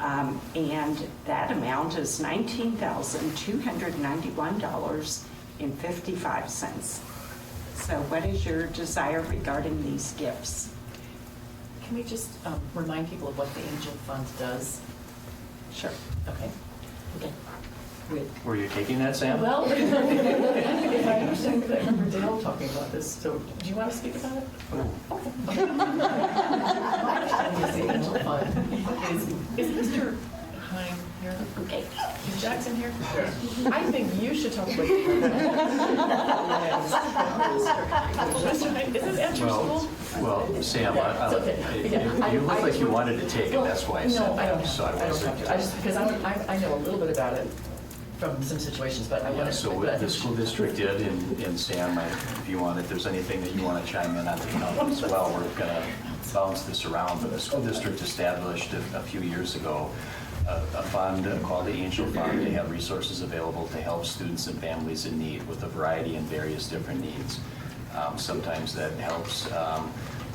and that amount is $19,291.55. So what is your desire regarding these gifts? Can we just remind people of what the Angel Fund does? Sure. Okay. Were you taking that, Sam? Well, if I understand, I remember Dale talking about this, so do you want to speak about it? Okay. My understanding is the Angel Fund is Mr. Heim here? Okay. Is Jackson here? I think you should talk about it. Mr. Heim, is this at your school? Well, Sam, Yeah, it's okay. Yeah, you look like you wanted to take it, that's why I said No, I don't that. So have to. I don't have to. I just, because I know a little bit about it from some situations, but I want to. So what the school district did, and Sam, if you want, if there's anything that you want to chime in on as well, we're going to bounce this around. But the school district established a few years ago a fund called the Angel Fund. They have resources available to help students and families in need with a variety and various different needs. Sometimes that helps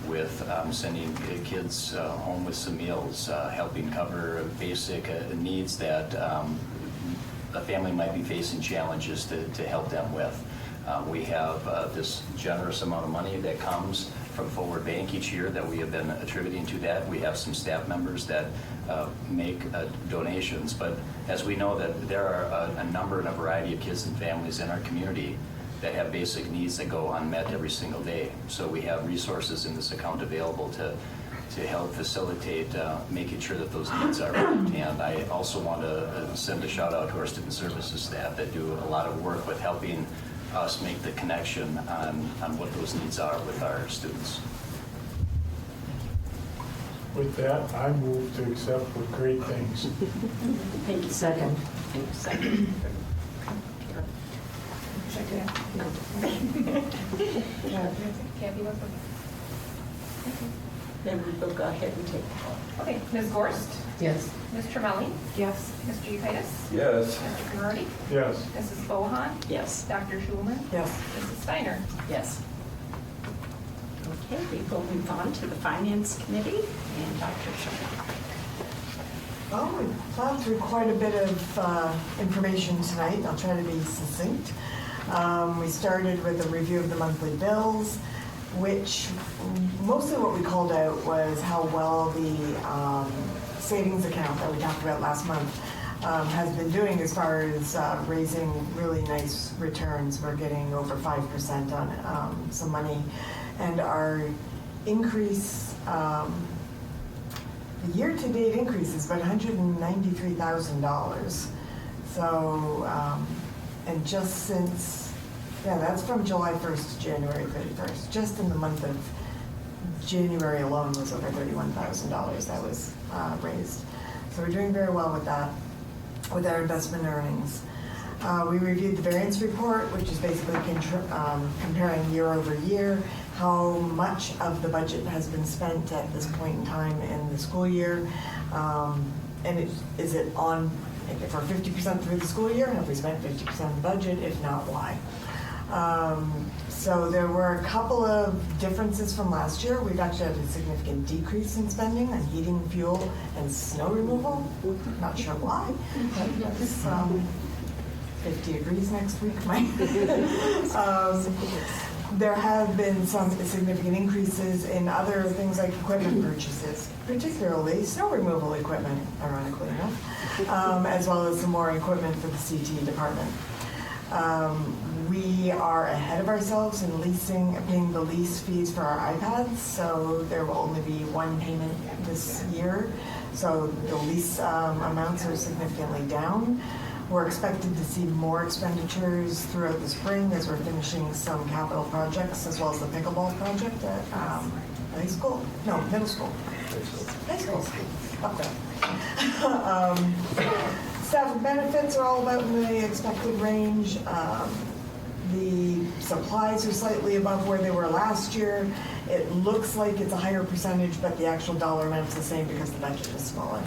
with sending kids home with some meals, helping cover basic needs that a family might be facing challenges to help them with. We have this generous amount of money that comes from Forward Bank each year that we have been attributing to that. We have some staff members that make donations, but as we know that there are a number and a variety of kids and families in our community that have basic needs that go unmet every single day. So we have resources in this account available to help facilitate making sure that those needs are met. And I also want to send a shout out to our student services staff that do a lot of work with helping us make the connection on what those needs are with our students. With that, I move to accept with great thanks. Thank you. Second. Thank you. Second. Then we will go ahead and take the vote. Okay, Ms. Gorst? Yes. Ms. Tremelli? Yes. Mr. Yekitis? Yes. Mr. Girardi? Yes. Mrs. Bohan? Yes. Dr. Schulman? Yes. Mrs. Steiner? Yes. Okay, we will move on to the Finance Committee and Dr. Sherman. Well, we plowed through quite a bit of information tonight. I'll try to be succinct. We started with a review of the monthly bills, which mostly what we called out was how well the savings account that we talked about last month has been doing as far as raising really nice returns. We're getting over 5% on some money. And our increase, the year-to-date increase is about $193,000. So, and just since, that's from July 1st to January 31st. Just in the month of January alone was over $31,000 that was raised. So we're doing very well with that, with our investment earnings. We reviewed the variance report, which is basically comparing year over year how much of the budget has been spent at this point in time in the school year. And is it on, if we're 50% through the school year, have we spent 50% of the budget? If not, why? So there were a couple of differences from last year. We've actually had a significant decrease in spending on heating, fuel, and snow removal. Not sure why. It's 50 degrees next week. There have been some significant increases in other things like equipment purchases, particularly snow removal equipment, ironically enough, as well as some more equipment for the CT department. We are ahead of ourselves in paying the lease fees for our iPads, so there will only be one payment this year. So the lease amounts are significantly down. We're expected to see more expenditures throughout the spring as we're finishing some capital projects, as well as the pickleball project at high school? No, middle school. High school. Up there. Staff and benefits are all about in the expected range. The supplies are slightly above where they were last year. It looks like it's a higher percentage, but the actual dollar amount's the same because the budget is smaller.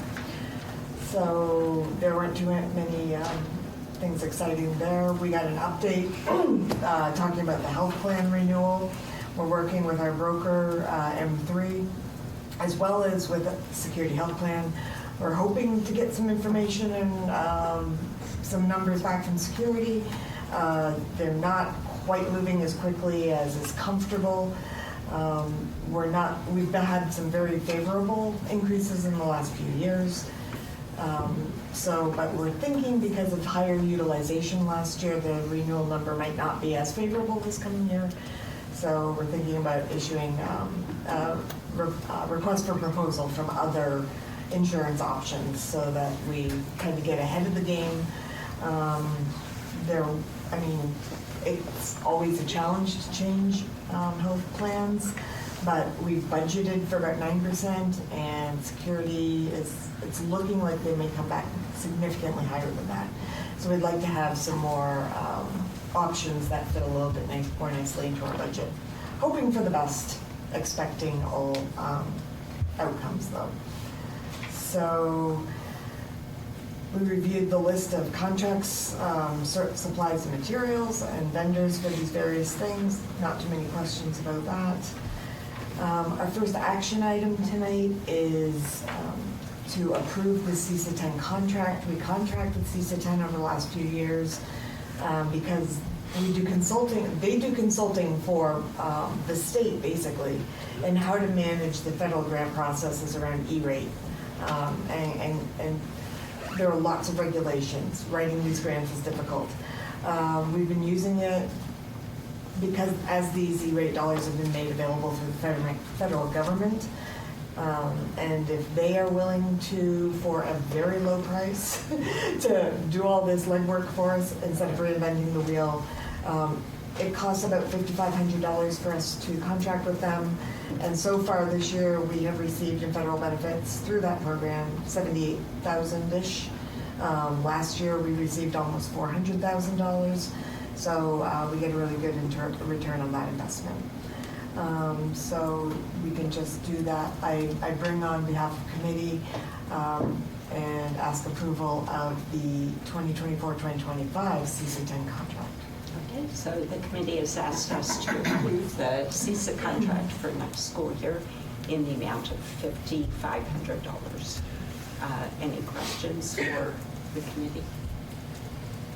So there weren't too many things exciting there. We got an update talking about the health plan renewal. We're working with our broker, M3, as well as with Security Health Plan. We're hoping to get some information and some numbers back from Security. They're not quite moving as quickly as is comfortable. We've had some very favorable increases in the last few years. But we're thinking because of higher utilization last year, the renewal number might not be as favorable this coming year. So we're thinking about issuing a request for proposal from other insurance options so that we kind of get ahead of the game. It's always a challenge to change health plans, but we've budgeted for about 9%, and Security it's looking like they may come back significantly higher than that. So we'd like to have some more options that fit a little bit more nicely into our budget. Hoping for the best, expecting all outcomes though. So we reviewed the list of contracts, supplies and materials, and vendors for these various things. Not too many questions about that. Our first action item tonight is to approve the CISA 10 contract. We contracted CISA 10 over the last few years because we do consulting. They do consulting for the state, basically, and how to manage the federal grant processes around E-rate. And there are lots of regulations. Writing these grants is difficult. We've been using it because as these E-rate dollars have been made available through the federal government, and if they are willing to, for a very low price, to do all this legwork for us instead of reinventing the wheel, it costs about $5,500 for us to contract with them. And so far this year, we have received in federal benefits through that program $78,000-ish. Last year, we received almost $400,000. So we get a really good return on that investment. So we can just do that. I bring on behalf of committee and ask approval of the 2024-2025 CISA 10 contract. Okay, so the committee has asked us to approve the CISA contract for next school year in the amount of $5,500. Any questions for the committee?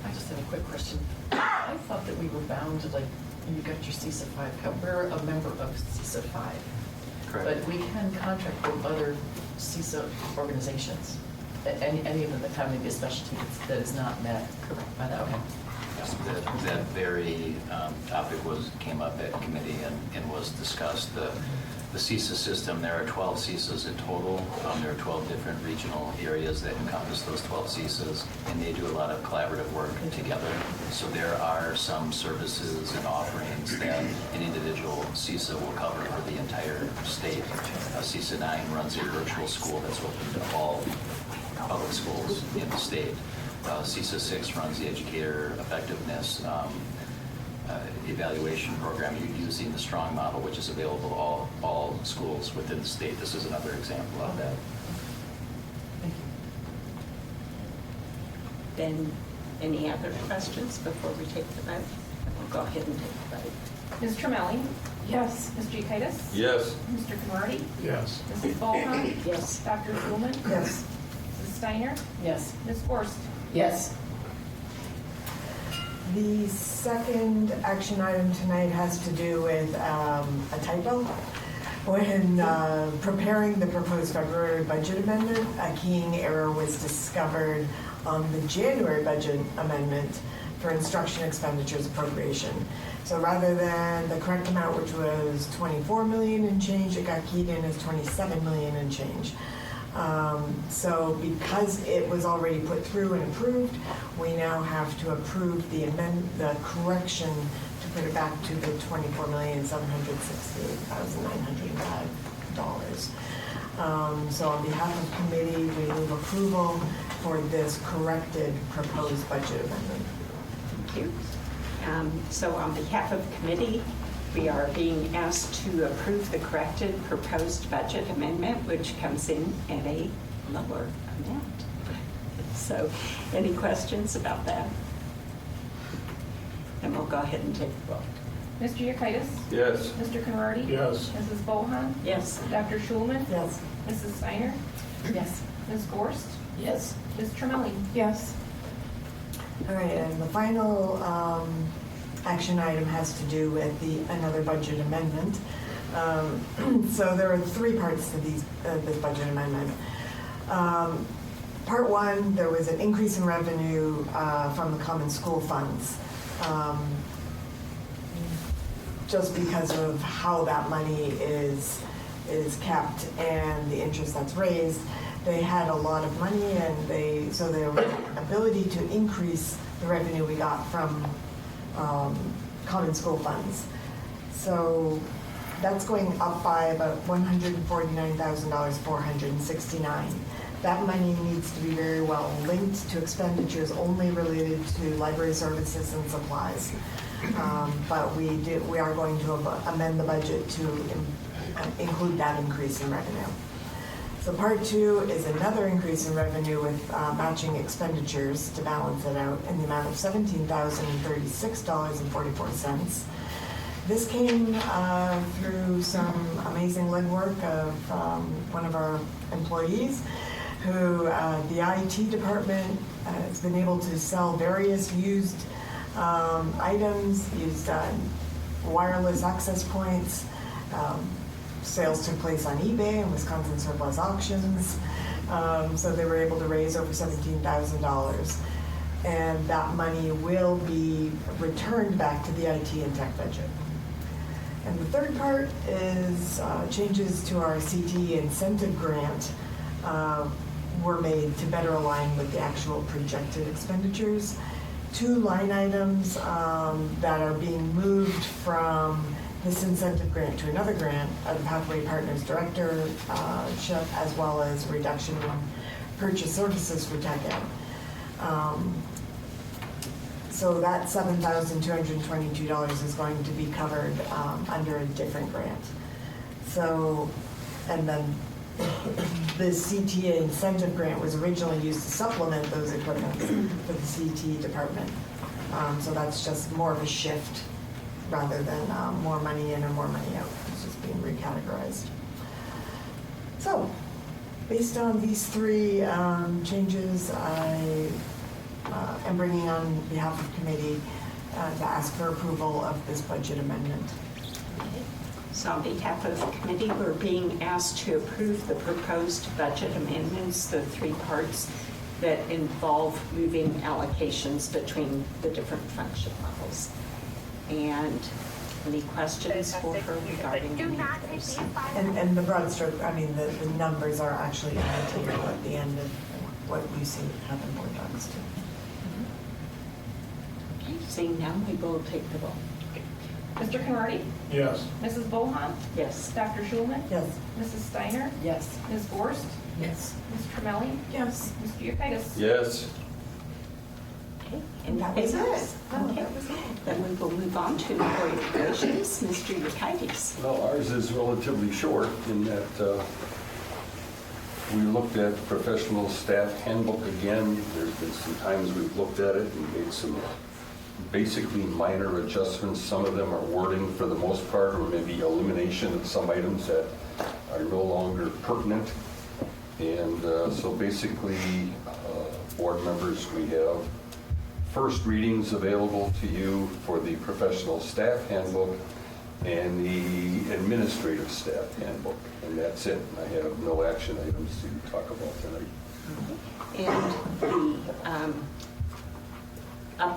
I just have a quick question. I thought that we were bound to, like, you got your CISA 5. We're a member of CISA 5. Correct. But we can contract with other CISA organizations. Any of them that have maybe a specialty that is not met by that one. That very topic came up at committee and was discussed. The CISA system, there are 12 CISAs in total. There are 12 different regional areas that encompass those 12 CISAs, and they do a lot of collaborative work together. So there are some services and offerings that an individual CISA will cover for the entire state. CISA 9 runs a virtual school that's open to all public schools in the state. CISA 6 runs the educator effectiveness evaluation program using the STRONG model, which is available to all schools within the state. This is another example of that. Thank you. Then, any other questions before we take the vote? We'll go ahead and take the vote. Ms. Tremelli? Yes. Mr. Yekitis? Yes. Mr. Conrady? Yes. Mrs. Bohan? Yes. Dr. Schulman? Yes. Mrs. Steiner? Yes. Ms. Forst? Yes. The second action item tonight has to do with a typo. When preparing the proposed February budget amendment, a keying error was discovered on the January budget amendment for instruction expenditures appropriation. So rather than the correct amount, which was 24 million and change, it got keyed in as 27 million and change. So because it was already put through and approved, we now have to approve the correction to put it back to the $24,768,905. So on behalf of committee, we move approval for this corrected proposed budget amendment. Thank you. So on behalf of committee, we are being asked to approve the corrected proposed budget amendment, which comes in at a lower amount. So any questions about that? And we'll go ahead and take the vote. Mr. Yekitis? Yes. Mr. Conrady? Yes. Mrs. Bohan? Yes. Dr. Schulman? Yes. Mrs. Steiner? Yes. Ms. Gorst? Yes. Ms. Tremelli? Yes. All right, and the final action item has to do with another budget amendment. So there are three parts to this budget amendment. Part one, there was an increase in revenue from the common school funds. Just because of how that money is kept and the interest that's raised, they had a lot of money, and so their ability to increase the revenue we got from common school funds. So that's going up by about $149,469. That money needs to be very well linked to expenditures only related to library services and supplies. But we are going to amend the budget to include that increase in revenue. So part two is another increase in revenue with matching expenditures to balance it out in the amount of $17,036.44. This came through some amazing legwork of one of our employees who the IT department has been able to sell various used items, used wireless access points. Sales took place on eBay and Wisconsin Surplus Auctions. So they were able to raise over $17,000. And that money will be returned back to the IT and tech budget. And the third part is changes to our CTE incentive grant were made to better align with the actual projected expenditures. Two line items that are being moved from this incentive grant to another grant are the Pathway Partners Directorship, as well as reduction in purchase services for Tech Ed. So that $7,222 is going to be covered under a different grant. So, and then the CTA incentive grant was originally used to supplement those equipments for the CT department. So that's just more of a shift rather than more money in or more money out. It's just being recategorized. So, based on these three changes, I am bringing on behalf of committee to ask for approval of this budget amendment. So on behalf of the committee, we're being asked to approve the proposed budget amendments, the three parts that involve moving allocations between the different function levels. And any questions for her regarding any of those? And the broad stroke, I mean, the numbers are actually on the table at the end of what you see happen board docs too. Okay, seeing none, we will take the vote. Mr. Conrady? Yes. Mrs. Bohan? Yes. Dr. Schulman? Yes. Mrs. Steiner? Yes. Ms. Gorst? Yes. Ms. Tremelli? Yes. Mr. Yekitis? Yes. Okay, and That was anything it. else? Okay, then we will move on to appropriations. Mr. Yekitis. Well, ours is relatively short in that we looked at professional staff handbook again. There's been some times we've looked at it and made some basically minor adjustments. Some of them are wording for the most part, or maybe elimination of some items that are no longer pertinent. And so basically, board members, we have first readings available to you for the professional staff handbook and the administrative staff handbook, and that's it. I have no action items to talk about tonight. And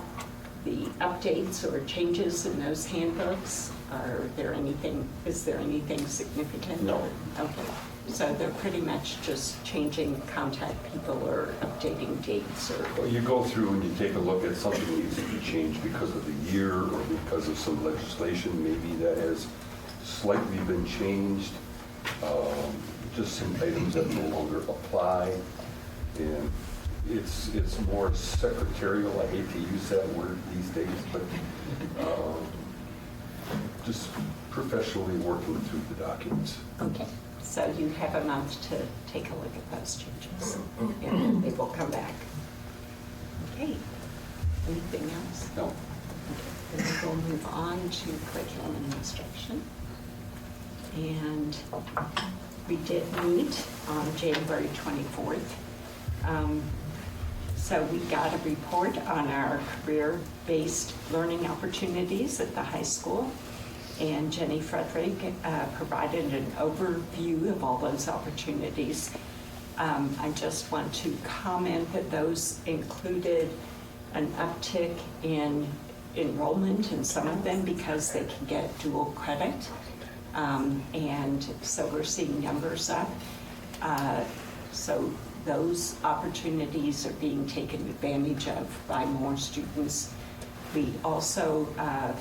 the updates or changes in those handbooks, is there anything significant? No. Okay, so they're pretty much just changing contact people or updating dates or? Well, you go through and you take a look at something that needs to be changed because of the year or because of some legislation maybe that has slightly been changed, just some items that no longer apply. And it's more secretarial. I hate to use that word these days, but just professionally working through the documents. Okay, so you have a month to take a look at those changes, and they will come back. Okay. Anything else? No. Then we'll move on to curriculum and instruction. And we did meet on January 24th. So we got a report on our career-based learning opportunities at the high school. And Jenny Frederick provided an overview of all those opportunities. I just want to comment that those included an uptick in enrollment in some of them because they can get dual credit. And so we're seeing numbers up. So those opportunities are being taken advantage of by more students. We also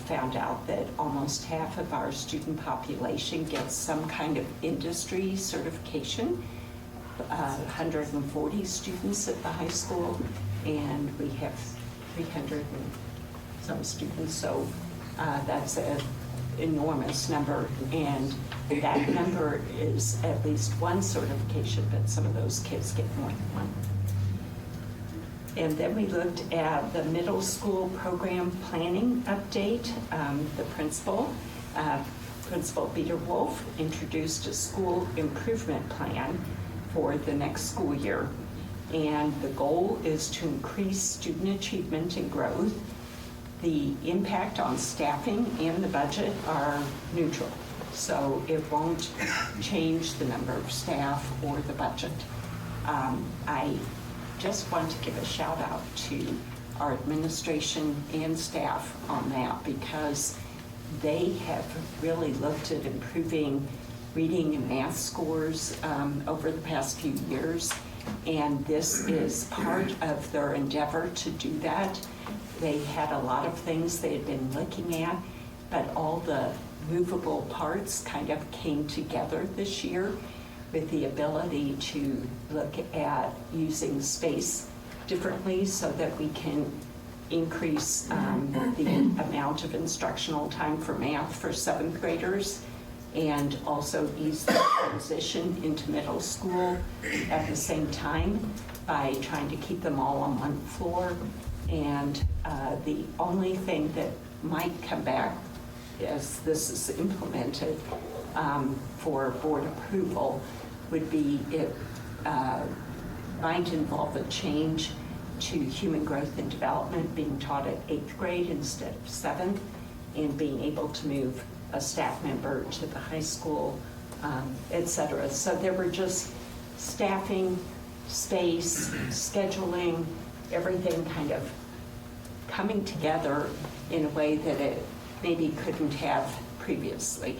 found out that almost half of our student population gets some kind of industry certification. 140 students at the high school, and we have 300 and some students, so that's an enormous number, and that number is at least one certification, but some of those kids get more than one. And then we looked at the middle school program planning update. The principal Peter Wolf, introduced a school improvement plan for the next school year. And the goal is to increase student achievement and growth. The impact on staffing and the budget are neutral, so it won't change the number of staff or the budget. I just want to give a shout out to our administration and staff on that because they have really looked at improving reading and math scores over the past few years, and this is part of their endeavor to do that. They had a lot of things they had been looking at, but all the movable parts kind of came together this year with the ability to look at using space differently so that we can increase the amount of instructional time for math for 7th graders and also ease the transition into middle school at the same time by trying to keep them all on one floor. And the only thing that might come back as this is implemented for board approval would be it might involve a change to human growth and development being taught at 8th grade instead of 7th, and being able to move a staff member to the high school, et cetera. So there were just staffing, space, scheduling, everything kind of coming together in a way that it maybe couldn't have previously,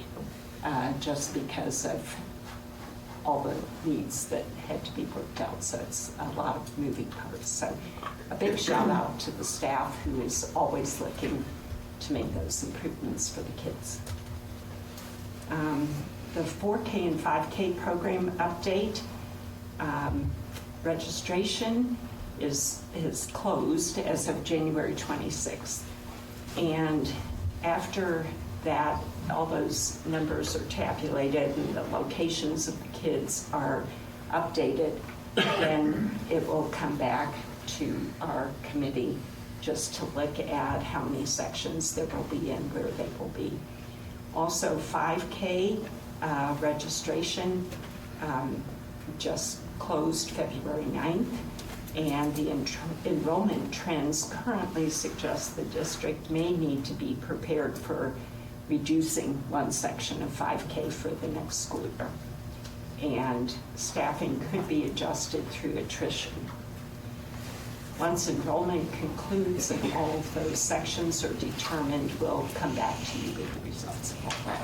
just because of all the needs that had to be worked out. So it's a lot of moving parts. So a big shout out to the staff who is always looking to make those improvements for the kids. The 4K and 5K program update. Registration is closed as of January 26th. And after that, all those numbers are tabulated and the locations of the kids are updated, then it will come back to our committee just to look at how many sections there will be and where they will be. Also, 5K registration just closed February 9th, and the enrollment trends currently suggest the district may need to be prepared for reducing one section of 5K for the next school year. And staffing could be adjusted through attrition. Once enrollment concludes and all of those sections are determined, we'll come back to you with the results of all that.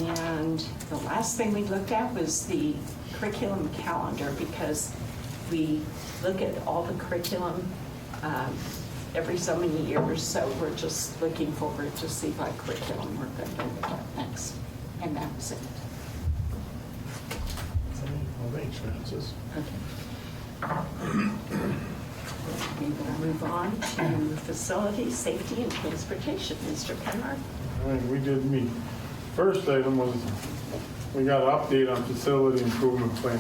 And the last thing we looked at was the curriculum calendar, because we look at all the curriculum every so many years, so we're just looking forward to see what curriculum we're going to look at next. And that was it. Well, thanks, Francis. Okay. We will move on to facility, safety, and transportation. Mr. Penrod. All right, we did meet. First item was we got an update on facility improvement plan.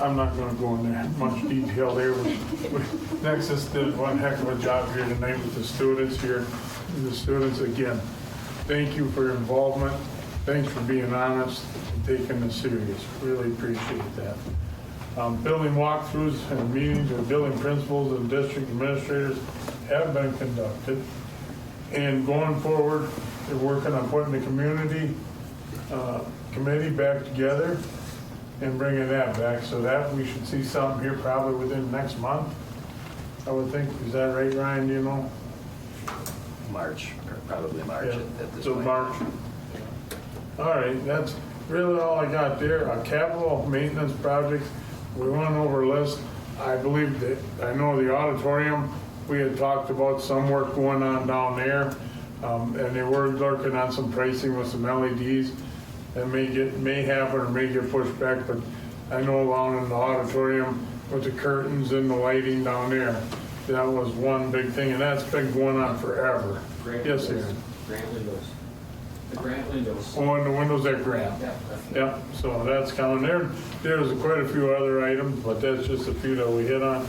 I'm not gonna go into much detail there. Nexus did one heck of a job here tonight with the students here. The students, again, thank you for your involvement. Thanks for being honest and taking this serious. Really appreciate that. Building walkthroughs and meetings with building principals and district administrators have been conducted. And going forward, they're working on putting the community committee back together and bringing that back. So that we should see something here probably within next month, I would think. Is that right, Ryan? Do you know? March, or probably March at this So point. March. All right, that's really all I got there. Capital maintenance projects, we went over a list. I believe that, I know the auditorium, we had talked about some work going on down there. And they were looking on some pricing with some LEDs that may happen or may get pushed back, but I know down in the auditorium with the curtains and the lighting down there, that was one big thing, and that's been going on forever. Yes, Aaron? Grant windows. The Grant windows. Oh, and the windows at Grant. Yeah, so that's coming there. There's quite a few other items, but that's just a few that we hit on.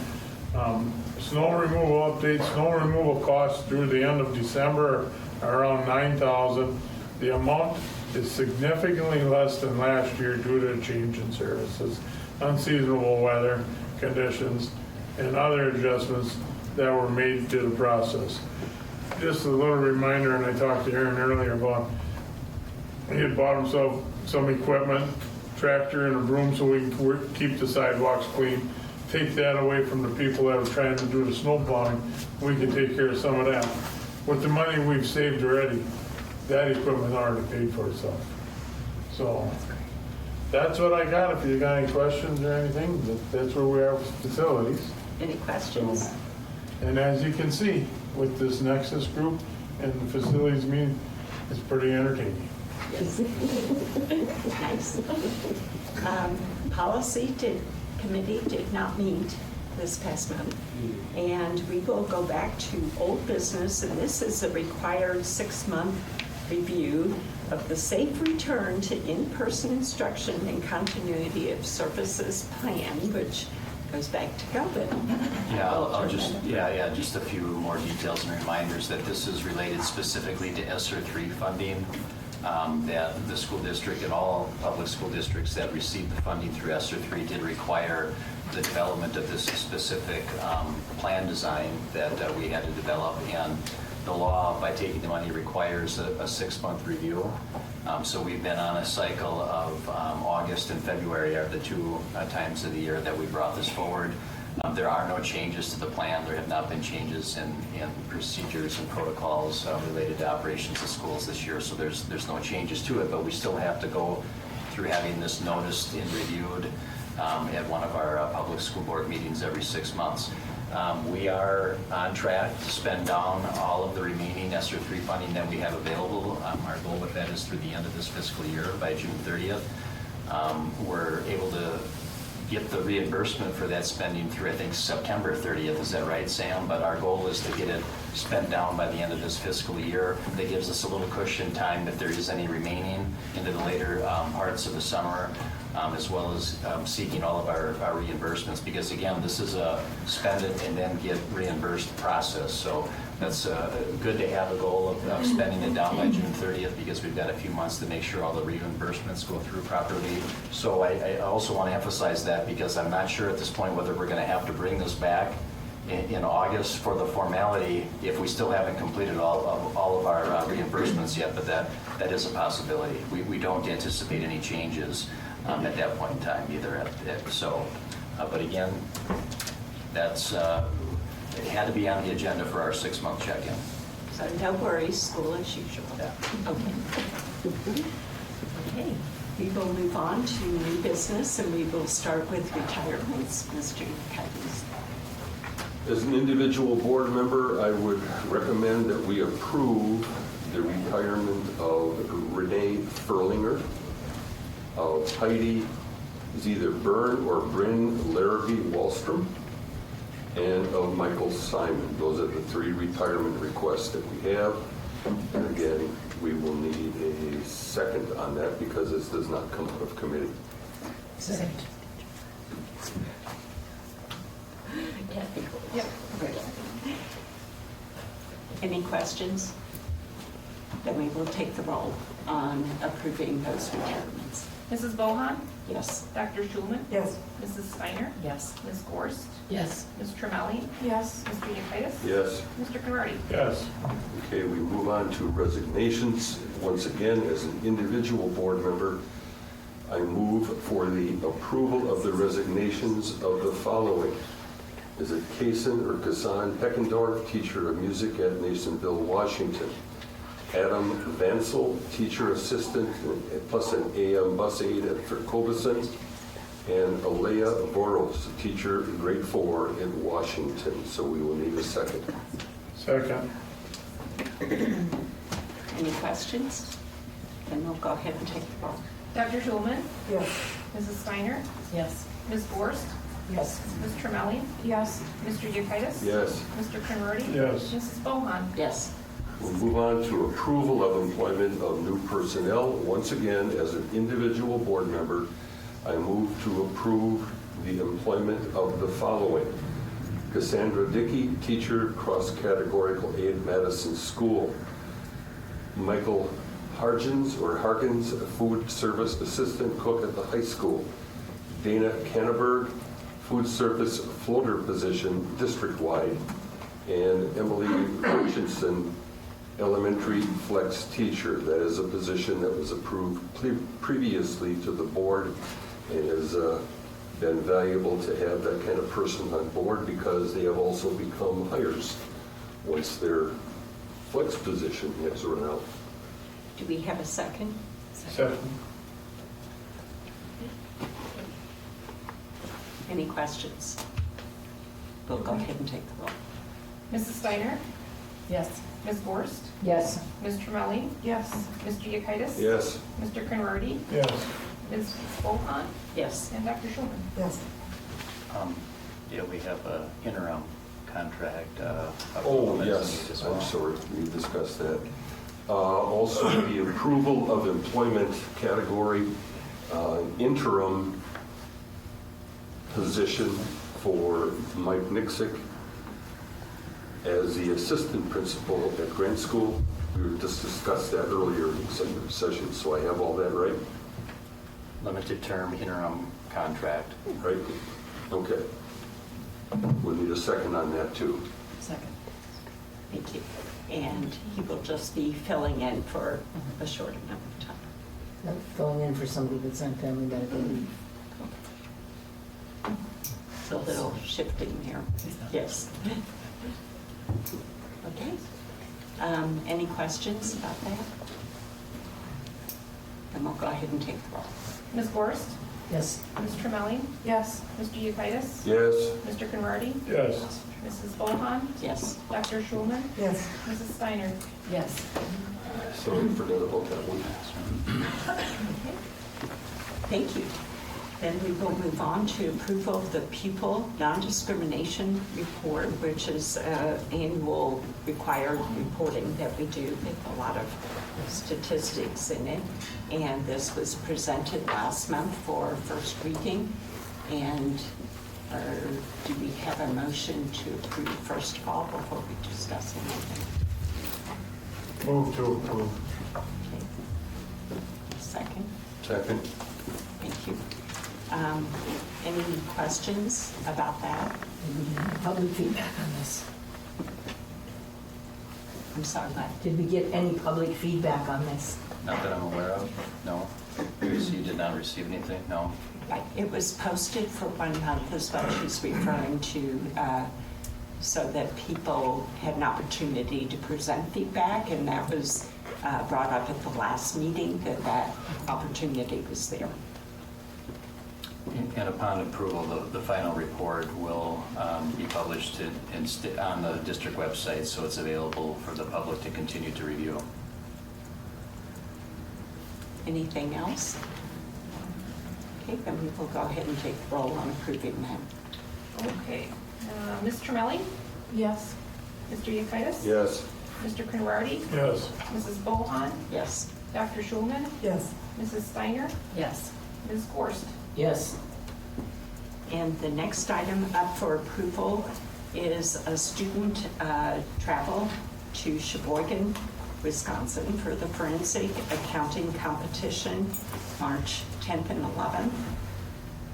Snow removal updates, snow removal costs through the end of December are around $9,000. The amount is significantly less than last year due to a change in services, unseasonable weather conditions, and other adjustments that were made to the process. Just a little reminder, and I talked to Aaron earlier about, he had bought himself some equipment, tractor and a broom, so we can keep the sidewalks clean. Take that away from the people that are trying to do the snow plowing. We can take care of some of that. With the money we've saved already, that equipment already paid for itself. So that's what I got. If you got any questions or anything, that's where we are with facilities. Any questions? And as you can see, with this Nexus group and the facilities meeting, it's pretty entertaining. Nice. Policy committee did not meet this past month, and we will go back to old business, and this is a required 6-month review of the safe return to in-person instruction and continuity of services plan, which goes back to COVID. Yeah, I'll just a few more details and reminders that this is related specifically to ESSER III funding, that the school district and all public school districts that received the funding through ESSER III did require the development of this specific plan design that we had to develop, and the law, by taking the money, requires a 6-month review. So we've been on a cycle of August and February are the two times of the year that we brought this forward. There are no changes to the plan. There have not been changes in procedures and protocols related to operations of schools this year, so there's no changes to it, but we still have to go through having this noticed and reviewed at one of our public school board meetings every 6 months. We are on track to spend down all of the remaining ESSER III funding that we have available. Our goal with that is through the end of this fiscal year by June 30th. We're able to get the reimbursement for that spending through, I think, September 30th. Is that right, Sam? But our goal is to get it spent down by the end of this fiscal year. That gives us a little cushion time if there is any remaining into the later parts of the summer, as well as seeking all of our reimbursements, because again, this is a spend it and then get reimbursed process. So that's good to have a goal of spending it down by June 30th, because we've got a few months to make sure all the reimbursements go through properly. So I also want to emphasize that, because I'm not sure at this point whether we're going to have to bring this back in August for the formality if we still haven't completed all of our reimbursements yet, but that is a possibility. We don't anticipate any changes at that point in time either. But again, that's it had to be on the agenda for our 6-month check-in. So no worries, school as usual. Yeah. Okay. Okay, we will move on to new business, and we will start with retirements. Mr. Cuddy. As an individual board member, I would recommend that we approve the retirement of Renee Furlinger, of Heidi is either Byrne or Bryn Larrabee Wallstrom, and of Michael Simon. Those are the 3 retirement requests that we have. And again, we will need a second on that because this does not come out of committee. Second. Kathy? Yep. Any questions? Then we will take the roll on approving those retirements. Mrs. Bohan? Yes. Dr. Schulman? Yes. Mrs. Steiner? Yes. Ms. Gorst? Yes. Ms. Tremelli? Yes. Mr. Yekitis? Yes. Mr. Conrady? Yes. Okay, we move on to resignations. Once again, as an individual board member, I move for the approval of the resignations of the following. Is it Kason or Kasan Heckendorf, teacher of music at Nasonville, Washington? Adam Vansel, teacher assistant, plus an AM bus aide at Ferguson. And Alea Boros, teacher, grade 4 in Washington. So we will need a second. Second. Any questions? Then we'll go ahead and take the roll. Dr. Schulman? Yes. Mrs. Steiner? Yes. Ms. Gorst? Yes. Ms. Tremelli? Yes. Mr. Yekitis? Yes. Mr. Conrady? Yes. Mrs. Bohan? Yes. We'll move on to approval of employment of new personnel. Once again, as an individual board member, I move to approve the employment of the following. Cassandra Dickey, teacher, cross-categorical aide, Madison School. Michael Hargens, food service assistant cook at the high school. Dana Canterberg, food service floater position, district-wide. And Emily Hutchinson, elementary flex teacher. That is a position that was approved previously to the board and has been valuable to have that kind of person on board because they have also become hires once their flex position has run out. Do we have a second? Second. Any questions? We'll go ahead and take the roll. Mrs. Steiner? Yes. Ms. Gorst? Yes. Ms. Tremelli? Yes. Mr. Yekitis? Yes. Mr. Conrady? Yes. Ms. Bohan? Yes. And Dr. Schulman? Yes. Yeah, we have an interim contract. Oh, as yes, needed as well. I'm sorry, we discussed that. Also, the approval of employment category, interim position for Mike Nixick as the assistant principal at Grant School. We just discussed that earlier in executive session, so I have all that right? Limited term interim contract. Right? Okay. We'll need a second on that, too. Second. Thank you. And he will just be filling in for a short amount of time. Not filling in for somebody that's on family medical leave. It's a little shifting there. Yes. Okay. Any questions about that? Then we'll go ahead and take the roll. Ms. Gorst? Yes. Ms. Tremelli? Yes. Mr. Yekitis? Yes. Mr. Conrady? Yes. Mrs. Bohan? Yes. Dr. Schulman? Yes. Mrs. Steiner? Yes. Sorry, forgot about that one. Thank you. Then we will move on to approval of the pupil non-discrimination report, which is annual required reporting that we do with a lot of statistics in it. And this was presented last month for first reading. And do we have a motion to approve first of all before we discuss anything? Move to approve. Okay. Second? Second. Thank you. Any questions about that? Public feedback on this. I'm sorry, what? Did we get any public feedback on this? Not that I'm aware of, no. You did not receive anything, no? Right, it was posted for 1 month is what she's referring to, so that people had an opportunity to present feedback, and that was brought up at the last meeting, that opportunity was there. And upon approval, the final report will be published on the district website, so it's available for the public to continue to review. Anything else? Okay, then we will go ahead and take the roll on approving that. Okay. Ms. Tremelli? Yes. Mr. Yekitis? Yes. Mr. Conrady? Yes. Mrs. Bohan? Yes. Dr. Schulman? Yes. Mrs. Steiner? Yes. Ms. Gorst? Yes. And the next item up for approval is a student travel to Sheboygan, Wisconsin for the forensic accounting competition, March 10th and 11th.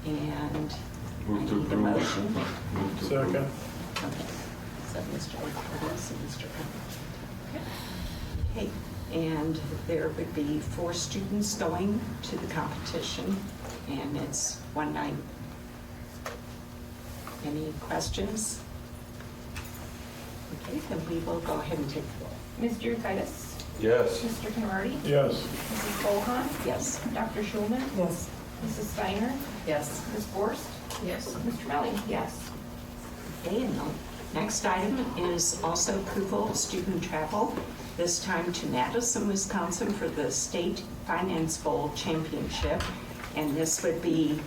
And I Move to need a approve. motion. Second. Okay. So Mr. Curtis and Mr. Cummings. Okay. And there would be 4 students going to the competition, and it's one night. Any questions? Okay, then we will go ahead and take the roll. Mr. Yekitis? Yes. Mr. Conrady? Yes. Mrs. Bohan? Yes. Dr. Schulman? Yes. Mrs. Steiner? Yes. Ms. Gorst? Yes. Mr. Melly? Yes. Okay, and the next item is also approval of student travel, this time to Madison, Wisconsin for the State Finance Bowl Championship. And this would be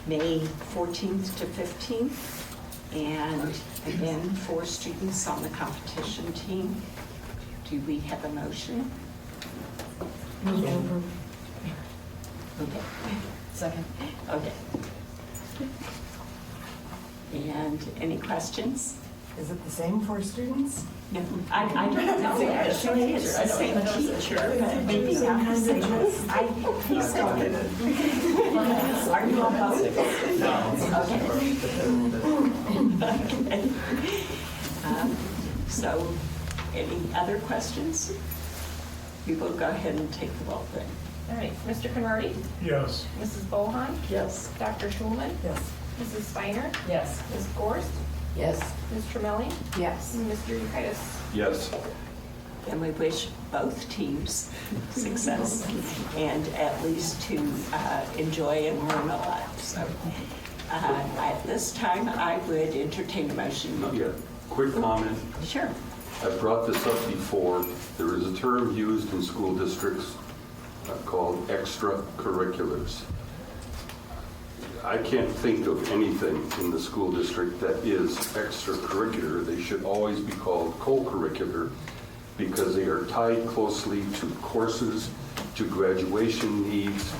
May 14th to 15th. And again, 4 students on the competition team. Do we have a motion? Okay. Second. Okay. And any questions? Is it the same for students? No, I don't know. Actually, it's the same teacher, but maybe not the same. He's going. Are you on both? No. Okay. So, any other questions? We will go ahead and take the vote then. All right, Mr. Conrady? Yes. Mrs. Bohan? Yes. Dr. Schulman? Yes. Mrs. Steiner? Yes. Ms. Gorst? Yes. Ms. Tremelli? Yes. And Mr. Yekitis? Yes. And we wish both teams success and at least to enjoy and learn a lot. So at this time, I would entertain a motion. Not yet. Quick comment. Sure. I've brought this up before. There is a term used in school districts called extracurriculars. I can't think of anything in the school district that is extracurricular. They should always be called co-curricular because they are tied closely to courses, to graduation needs,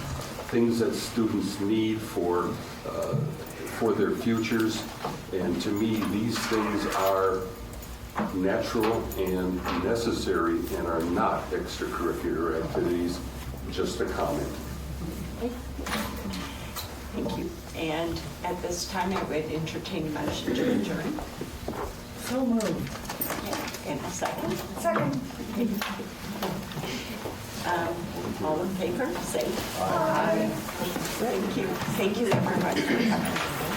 things that students need for their futures. And to me, these things are natural and necessary and are not extracurricular activities. Just a comment. Thank you. And at this time, I would entertain a motion to adjourn. So moved. And a second. Second. All in favor, say aye. Thank you. Thank you, everybody, for coming.